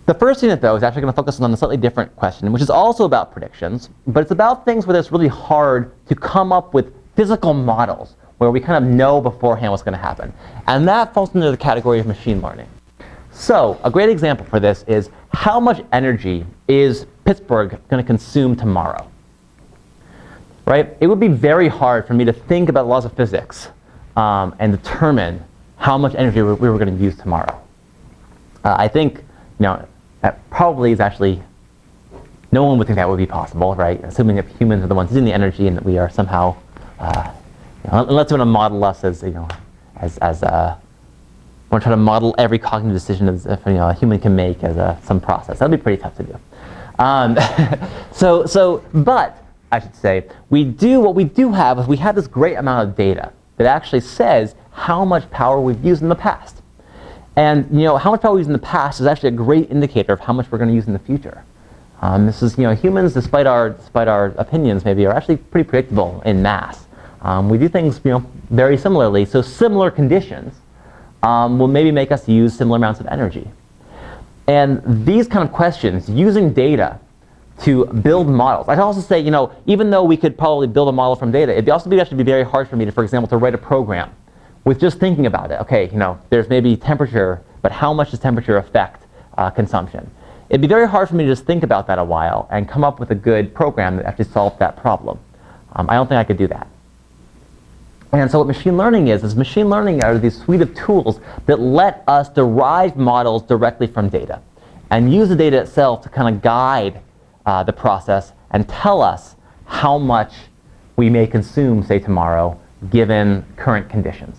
The first unit, though, is actually going to focus on a slightly different question, which is also about predictions, but it's about things where it's really hard to come up with physical models, where we kind of know beforehand what's going to happen. And that falls into the category of machine learning. So a great example for this is, how much energy is Pittsburgh going to consume tomorrow? Right? It would be very hard for me to think about laws of physics and determine how much energy we were going to use tomorrow. I think that probably is actually, no one would think that would be possible, right? Assuming that humans are the ones using the energy and that we are somehow, unless we want to model us as, want to try to model every cognitive decision as if, a human can make as some process. That'd be pretty tough to do. But I should say, what we do have is we have this great amount of data that actually says how much power we've used in the past. And how much power we use in the past is actually a great indicator of how much we're going to use in the future. This is, humans, despite our opinions maybe, are actually pretty predictable in mass. We do things, very similarly. So similar conditions will maybe make us use similar amounts of energy. And these kind of questions, using data to build models. I'd also say, even though we could probably build a model from data, it'd also actually be very hard for me to, for example, to write a program with just thinking about it. Okay, there's maybe temperature, but how much does temperature affect consumption? It'd be very hard for me to just think about that a while and come up with a good program that actually solved that problem. I don't think I could do that. And so what machine learning is machine learning are these suite of tools that let us derive models directly from data and use the data itself to kind of guide the process and tell us how much we may consume, say, tomorrow, given current conditions.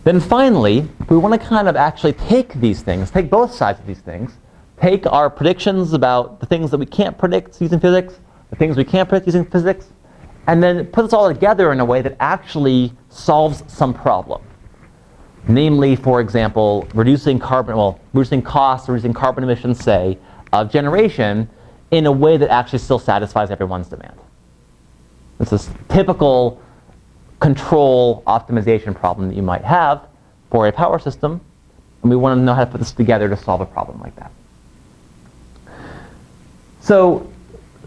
Then finally, we want to kind of actually take these things, take both sides of these things, take our predictions about the things that we can't predict using physics, the things we can't predict using physics, and then put this all together in a way that actually solves some problem. Namely, for example, reducing costs, reducing carbon emissions, say, of generation in a way that actually still satisfies everyone's demand. This is typical control optimization problem that you might have for a power system, and we want to know how to put this together to solve a problem like that. So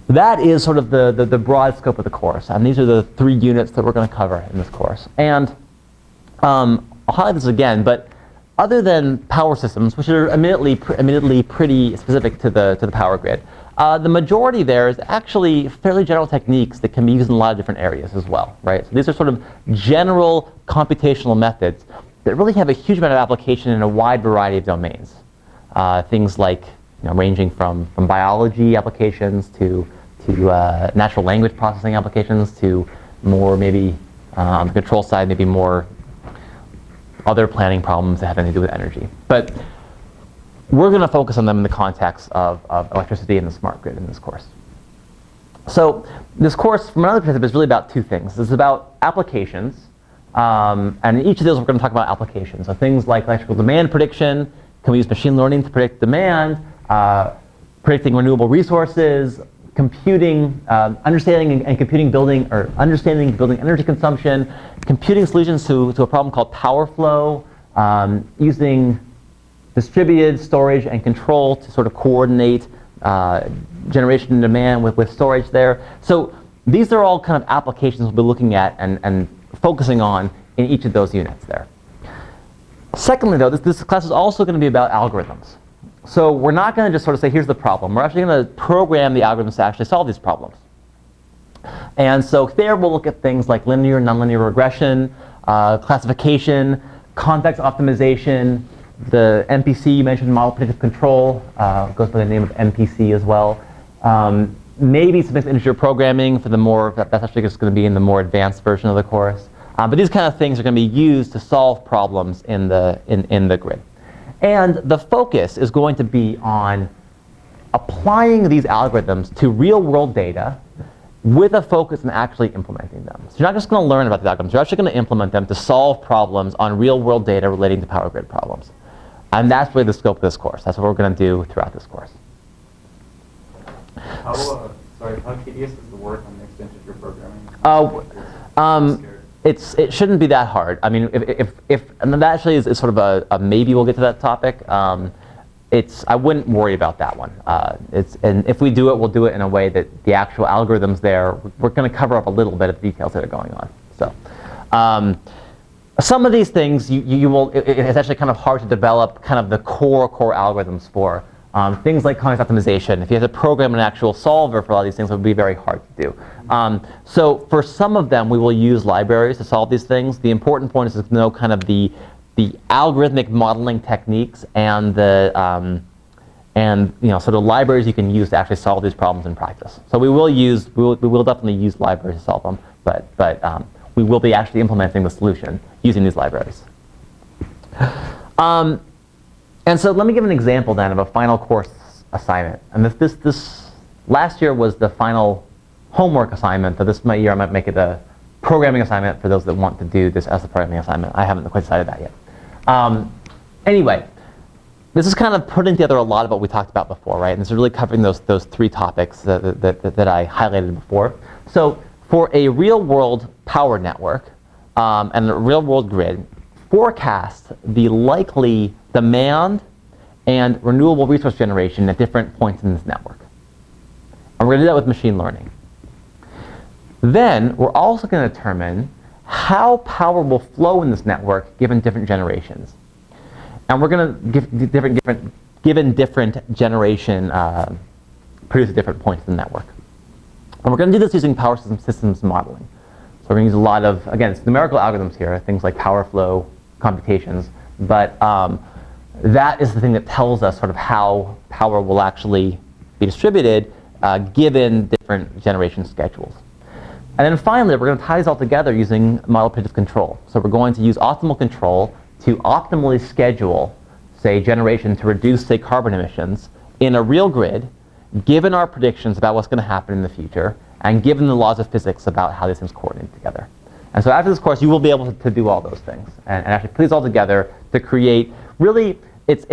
that is sort of the broad scope of the course, and these are the 3 units that we're going to cover in this course. And I'll highlight this again, but other than power systems, which are admittedly pretty specific to the power grid, the majority there is actually fairly general techniques that can be used in a lot of different areas as well, right? So these are sort of general computational methods that really have a huge amount of application in a wide variety of domains. Things like, ranging from biology applications to natural language processing applications to more maybe on the control side, maybe more other planning problems that have anything to do with energy. But we're going to focus on them in the context of electricity and the smart grid in this course. So this course, from another perspective, is really about 2 things. It's about applications, and in each of those we're going to talk about applications. So things like electrical demand prediction. Can we use machine learning to predict demand? Predicting renewable resources, computing, understanding building energy consumption, computing solutions to a problem called power flow, using distributed storage and control to sort of coordinate generation and demand with storage there. So these are all kind of applications we'll be looking at and focusing on in each of those units there. Secondly, though, this class is also going to be about algorithms. So we're not going to just sort of say, here's the problem. We're actually going to program the algorithms to actually solve these problems. And so there we'll look at things like linear and nonlinear regression, classification, context optimization, the MPC you mentioned, model predictive control, goes by the name of MPC as well. Maybe some integer programming for the more, that's actually just going to be in the more advanced version of the course. But these kind of things are going to be used to solve problems in the grid. And the focus is going to be on applying these algorithms to real-world data with a focus on actually implementing them. So you're not just going to learn about the algorithms. You're actually going to implement them to solve problems on real-world data relating to power grid problems. And that's really the scope of this course. That's what we're going to do throughout this course. How tedious is the work on mixed integer programming? It shouldn't be that hard. I mean, and that actually is sort of a maybe we'll get to that topic. I wouldn't worry about that one. And if we do it, we'll do it in a way that the actual algorithms there, we're going to cover up a little bit of the details that are going on. So some of these things it's actually kind of hard to develop kind of the core algorithms for. Things like context optimization. If you have to program an actual solver for a lot of these things, it would be very hard to do. So for some of them, we will use libraries to solve these things. The important point is to know kind of the algorithmic modeling techniques and the sort of libraries you can use to actually solve these problems in practice. So we will definitely use libraries to solve them, but we will be actually implementing the solution using these libraries. And so let me give an example then of a final course assignment. And this last year was the final homework assignment. So this year I might make it a programming assignment for those that want to do this as a programming assignment. I haven't quite decided that yet. Anyway, this is kind of putting together a lot of what we talked about before, right? And this is really covering those three topics that I highlighted before. So for a real-world power network and a real-world grid, forecast the likely demand and renewable resource generation at different points in this network. And we're going to do that with machine learning. Then we're also going to determine how power will flow in this network given different generations. And we're going to given different generation produce at different points in the network. And we're going to do this using power systems modeling. So we're going to use a lot of, again, it's numerical algorithms here, things like power flow computations, but that is the thing that tells us sort of how power will actually be distributed given different generation schedules. And then finally, we're going to tie these all together using model predictive control. So we're going to use optimal control to optimally schedule, say, generation to reduce, say, carbon emissions in a real grid, given our predictions about what's going to happen in the future, and given the laws of physics about how these things coordinate together. And so after this course, you will be able to do all those things and actually put these all together to create really, it's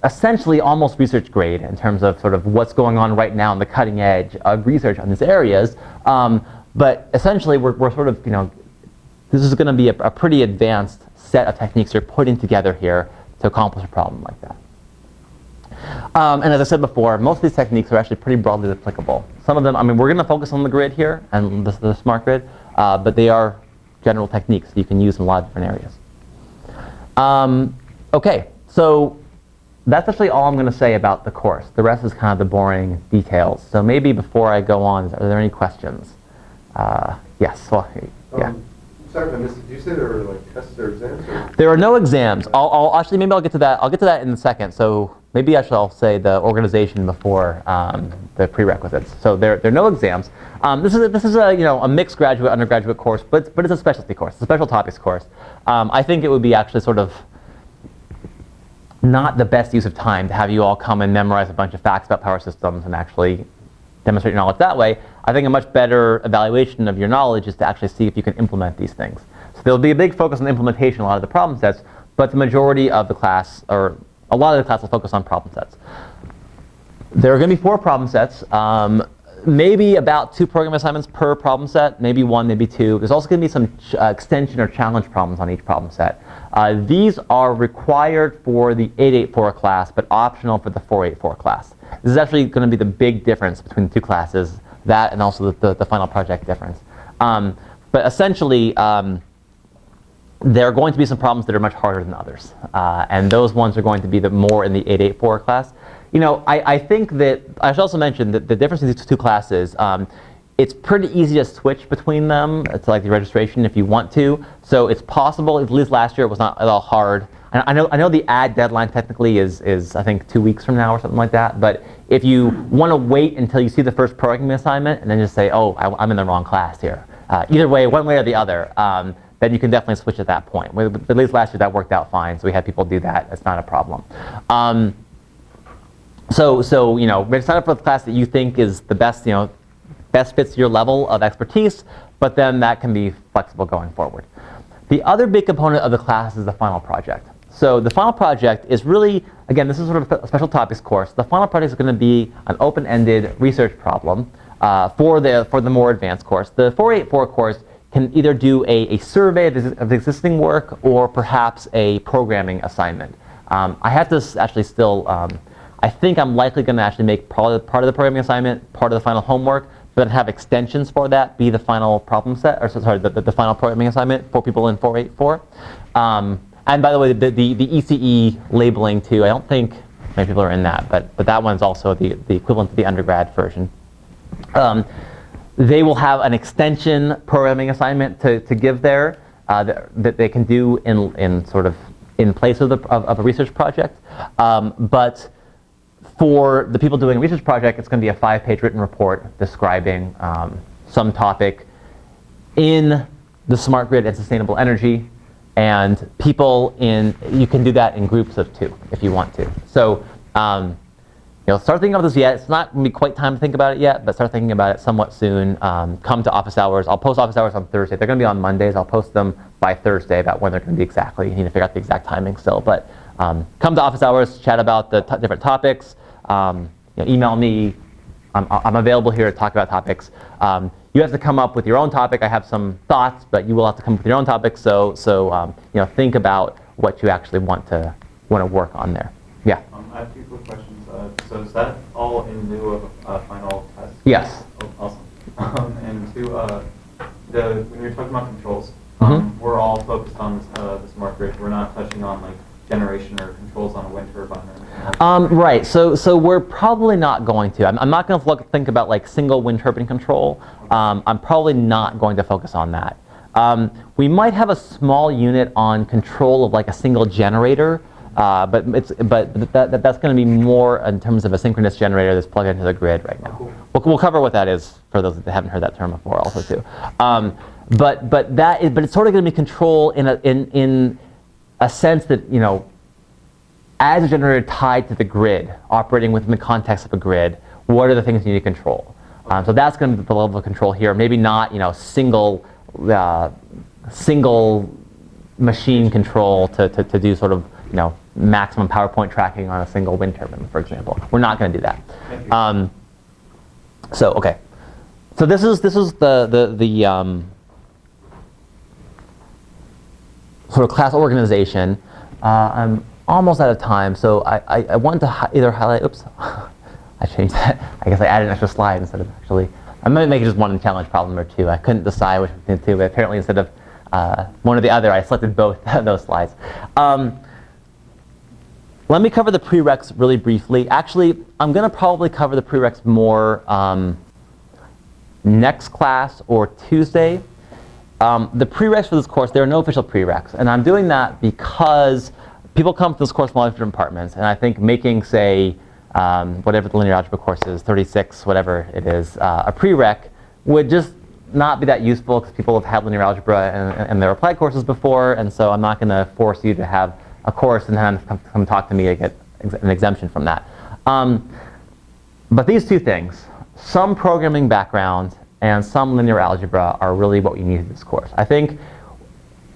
essentially almost research grade in terms of sort of what's going on right now on the cutting edge of research on these areas. But essentially, we're sort of, this is going to be a pretty advanced set of techniques you're putting together here to accomplish a problem like that. And as I said before, most of these techniques are actually pretty broadly applicable. Some of them, I mean, we're going to focus on the grid here and the smart grid, but they are general techniques that you can use in a lot of different areas. OK, so that's actually all I'm going to say about the course. The rest is kind of the boring details. So maybe before I go on, are there any questions? Yes. Well, yeah. Sorry if I missed it. Did you say there were like tests or exams? Or? There are no exams. Actually, maybe I'll get to that. I'll get to that in a second. So maybe actually I'll say the organization before the prerequisites. So there are no exams. This is a mixed graduate undergraduate course, but it's a specialty course, a special topics course. I think it would be actually sort of not the best use of time to have you all come and memorize a bunch of facts about power systems and actually demonstrate your knowledge that way. I think a much better evaluation of your knowledge is to actually see if you can implement these things. So there'll be a big focus on implementation, a lot of the problem sets, but the majority of the class, or a lot of the class, will focus on problem sets. There are going to be 4 problem sets, maybe about 2 program assignments per problem set, maybe 1, maybe 2. There's also going to be some extension or challenge problems on each problem set. These are required for the 884 class, but optional for the 484 class. This is actually going to be the big difference between the 2 classes, that and also the final project difference. But essentially, there are going to be some problems that are much harder than others. And those ones are going to be more in the 884 class. I think that I should also mention that the difference in these 2 classes, it's pretty easy to switch between them. It's like the registration if you want to. So it's possible, at least last year, it was not at all hard. I know the add deadline technically is I think 2 weeks from now or something like that. But if you want to wait until you see the first programming assignment and then just say, oh, I'm in the wrong class here. Either way, one way or the other, then you can definitely switch at that point. At least last year that worked out fine. So we had people do that. It's not a problem. So sign up for the class that you think is the best, best fits your level of expertise, but then that can be flexible going forward. The other big component of the class is the final project. So the final project is really, again, this is sort of a special topics course. The final project is going to be an open-ended research problem for the more advanced course. The 484 course can either do a survey of existing work or perhaps a programming assignment. I have to actually still, I think I'm likely going to actually make part of the programming assignment, part of the final homework, but have extensions for that be the final problem set, or sorry, the final programming assignment for people in 484. And by the way, the ECE labeling too, I don't think many people are in that, but that one's also the equivalent to the undergrad version. They will have an extension programming assignment to give there. that they can do in sort of in place of a research project. But for the people doing a research project, it's going to be a 5-page written report describing some topic in the smart grid and sustainable energy. And you can do that in groups of 2 if you want to. So start thinking about this yet. It's not going to be quite time to think about it yet, but start thinking about it somewhat soon. Come to office hours. I'll post office hours on Thursday. They're going to be on Mondays. I'll post them by Thursday about when they're going to be exactly. You need to figure out the exact timing still. But come to office hours, chat about the different topics. Email me. I'm available here to talk about topics. You have to come up with your own topic. I have some thoughts, but you will have to come up with your own topic. So think about what you actually want to work on there. Yeah. I have 2 quick questions. So is that all in lieu of a final test? Yes. Oh, awesome. And 2, when you're talking about controls, Mm-hmm. we're all focused on the smart grid. We're not touching on like generation or controls on a wind turbine or anything like that. Right. So we're probably not going to. I'm not going to think about like single wind turbine control. I'm probably not going to focus on that. We might have a small unit on control of like a single generator. But that's going to be more in terms of a synchronous generator that's plugged into the grid right now. We'll cover what that is for those that haven't heard that term before, also too. But it's sort of going to be control in a sense that as a generator tied to the grid, operating within the context of a grid, what are the things you need to control? So that's going to be the level of control here. Maybe not single machine control to do sort of maximum power point tracking on a single wind turbine, for example. We're not going to do that. Okay. So this is the sort of class organization. I'm almost out of time, so I want to either highlight. Oops, I changed that. I guess I added an extra slide instead of actually. I might make it just one challenge problem or 2. I couldn't decide which one to do, but apparently instead of one or the other, I selected both those slides. Let me cover the prereqs really briefly. Actually, I'm going to probably cover the prereqs more next class or Tuesday. The prereqs for this course, there are no official prereqs. And I'm doing that because people come to this course from all different departments. And I think making, say, whatever the linear algebra course is, 36, whatever it is, a prereq would just not be that useful because people have had linear algebra and their applied courses before. And so I'm not going to force you to have a course and then come talk to me to get an exemption from that. But these 2 things, some programming background and some linear algebra, are really what you need in this course. I think,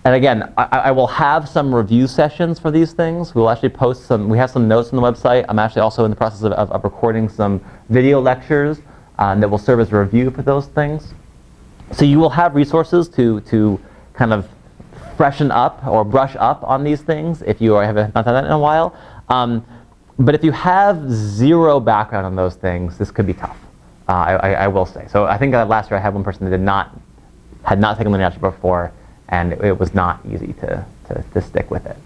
and again, I will have some review sessions for these things. We'll actually post we have some notes on the website. I'm actually also in the process of recording some video lectures that will serve as a review for those things. So you will have resources to kind of freshen up or brush up on these things if you haven't done that in a while. But if you have 0 background on those things, this could be tough, I will say. So I think last year I had one person that had not taken linear algebra before, and it was not easy to stick with it.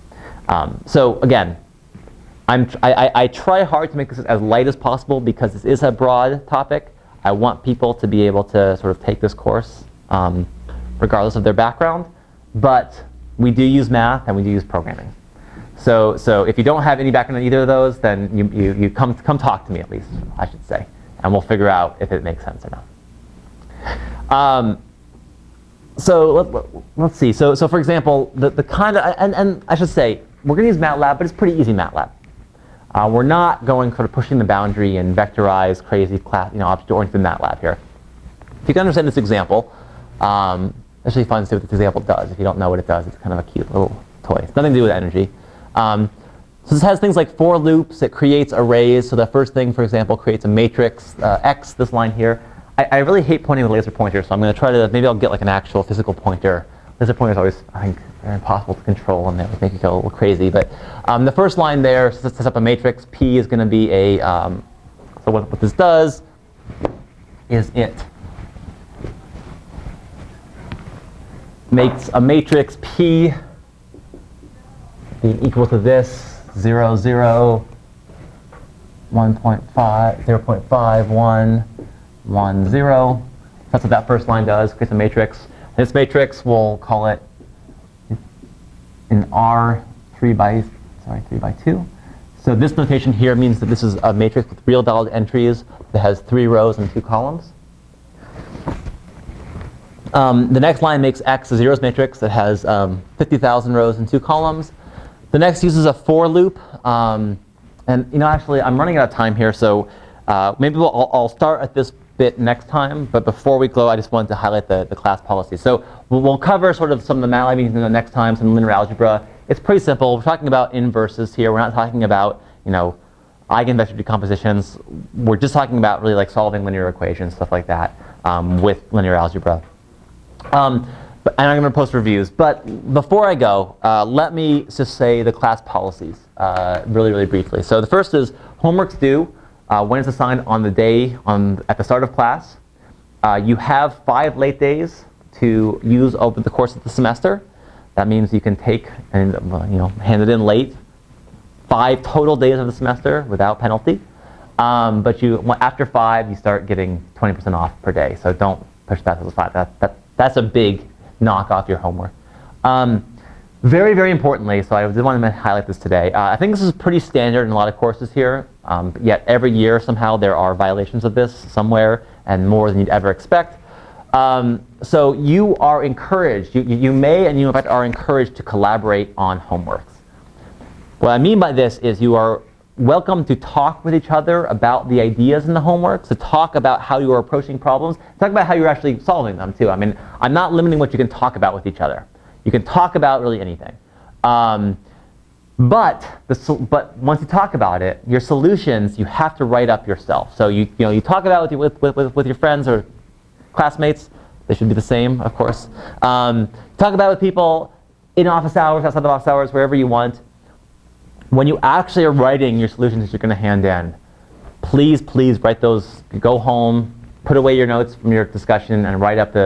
So again, I try hard to make this as light as possible because this is a broad topic. I want people to be able to sort of take this course regardless of their background. But we do use math and we do use programming. So if you don't have any background in either of those, then you come talk to me at least, I should say, and we'll figure out if it makes sense or not. So let's see. So for example, the kind of and I should say we're going to use MATLAB, but it's pretty easy MATLAB. We're not going sort of pushing the boundary and vectorized, crazy class, object-oriented MATLAB here. If you can understand this example. It's actually fun to see what this example does. If you don't know what it does, it's kind of a cute little toy. It's nothing to do with energy. So this has things like for loops. It creates arrays. So the first thing, for example, creates a matrix X, this line here. I really hate pointing with a laser pointer, so I'm going to try to, maybe I'll get like an actual physical pointer. Laser pointers always, I think, are impossible to control, and they always make you go a little crazy. But the first line there sets up a matrix. P is going to be a, so what this does is it makes a matrix P being equal to this, 0, 0, 1.5, 0.5, 1, 1, 0. That's what that first line does, creates a matrix. This matrix, we'll call it 3 by 2. So this notation here means that this is a matrix with real valid entries that has 3 rows and 2 columns. The next line makes X a zeros matrix that has 50,000 rows and 2 columns. The next uses a for loop. And actually, I'm running out of time here, so maybe I'll start at this bit next time. But before we go, I just wanted to highlight the class policy. So we'll cover sort of some of the MATLAB meetings in the next time, some linear algebra. It's pretty simple. We're talking about inverses here. We're not talking about eigenvector decompositions. We're just talking about really like solving linear equations, stuff like that, with linear algebra. And I'm going to post reviews. But before I go, let me just say the class policies really, really briefly. So the first is homework's due when it's assigned on the day at the start of class. You have 5 late days to use over the course of the semester. That means you can take and hand it in late 5 total days of the semester without penalty. But after 5, you start getting 20% off per day. So don't push that to the 5. That's a big knock off your homework. Very, very importantly, so I did want to highlight this today. I think this is pretty standard in a lot of courses here. Yet every year somehow there are violations of this somewhere, and more than you'd ever expect. So you are encouraged, you may and you in fact are encouraged to collaborate on homeworks. What I mean by this is you are welcome to talk with each other about the ideas in the homeworks, to talk about how you are approaching problems, talk about how you're actually solving them too. I mean, I'm not limiting what you can talk about with each other. You can talk about really anything. But once you talk about it, your solutions you have to write up yourself. So you talk about it with your friends or classmates. They should be the same, of course. Talk about it with people in office hours, outside of office hours, wherever you want. When you actually are writing your solutions that you're going to hand in, please write those. Go home, put away your notes from your discussion, and write up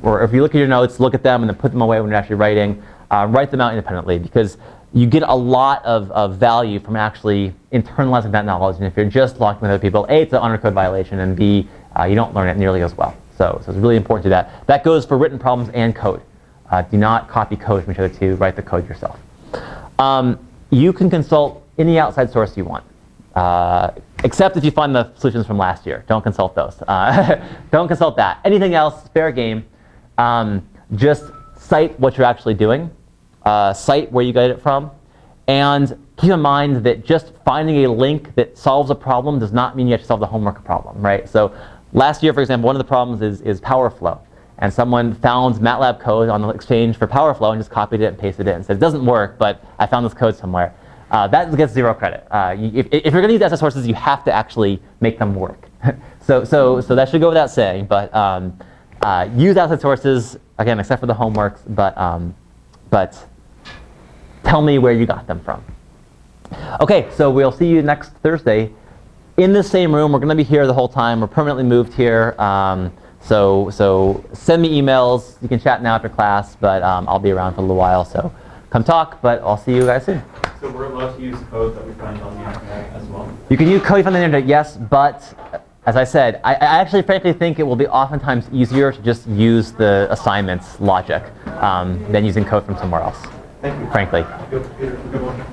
or if you look at your notes, look at them and then put them away when you're actually writing. Write them out independently, because you get a lot of value from actually internalizing that knowledge. And if you're just talking with other people, A, it's an honor code violation, and B, you don't learn it nearly as well. So it's really important to do that. That goes for written problems and code. Do not copy code from each other to write the code yourself. You can consult any outside source you want, except if you find the solutions from last year. Don't consult those. Don't consult that. Anything else, fair game. Just cite what you're actually doing. Cite where you got it from. And keep in mind that just finding a link that solves a problem does not mean you have to solve the homework problem, right? So last year, for example, one of the problems is power flow. And someone found MATLAB code on the exchange for power flow and just copied it and pasted it and said, it doesn't work, but I found this code somewhere. That gets 0 credit. If you're going to use outside sources, you have to actually make them work. so that should go without saying. But use outside sources, again, except for the homeworks. But tell me where you got them from. OK, so we'll see you next Thursday in the same room. We're going to be here the whole time. We're permanently moved here. So send me emails. You can chat now after class, but I'll be around for a little while. So come talk, but I'll see you guys soon. So we're allowed to use code that we find on the internet as well? You can use code on the internet, yes, but as I said, I actually frankly think it will be oftentimes easier to just use the assignments logic than using code from somewhere else. Thank you. Frankly. Good one.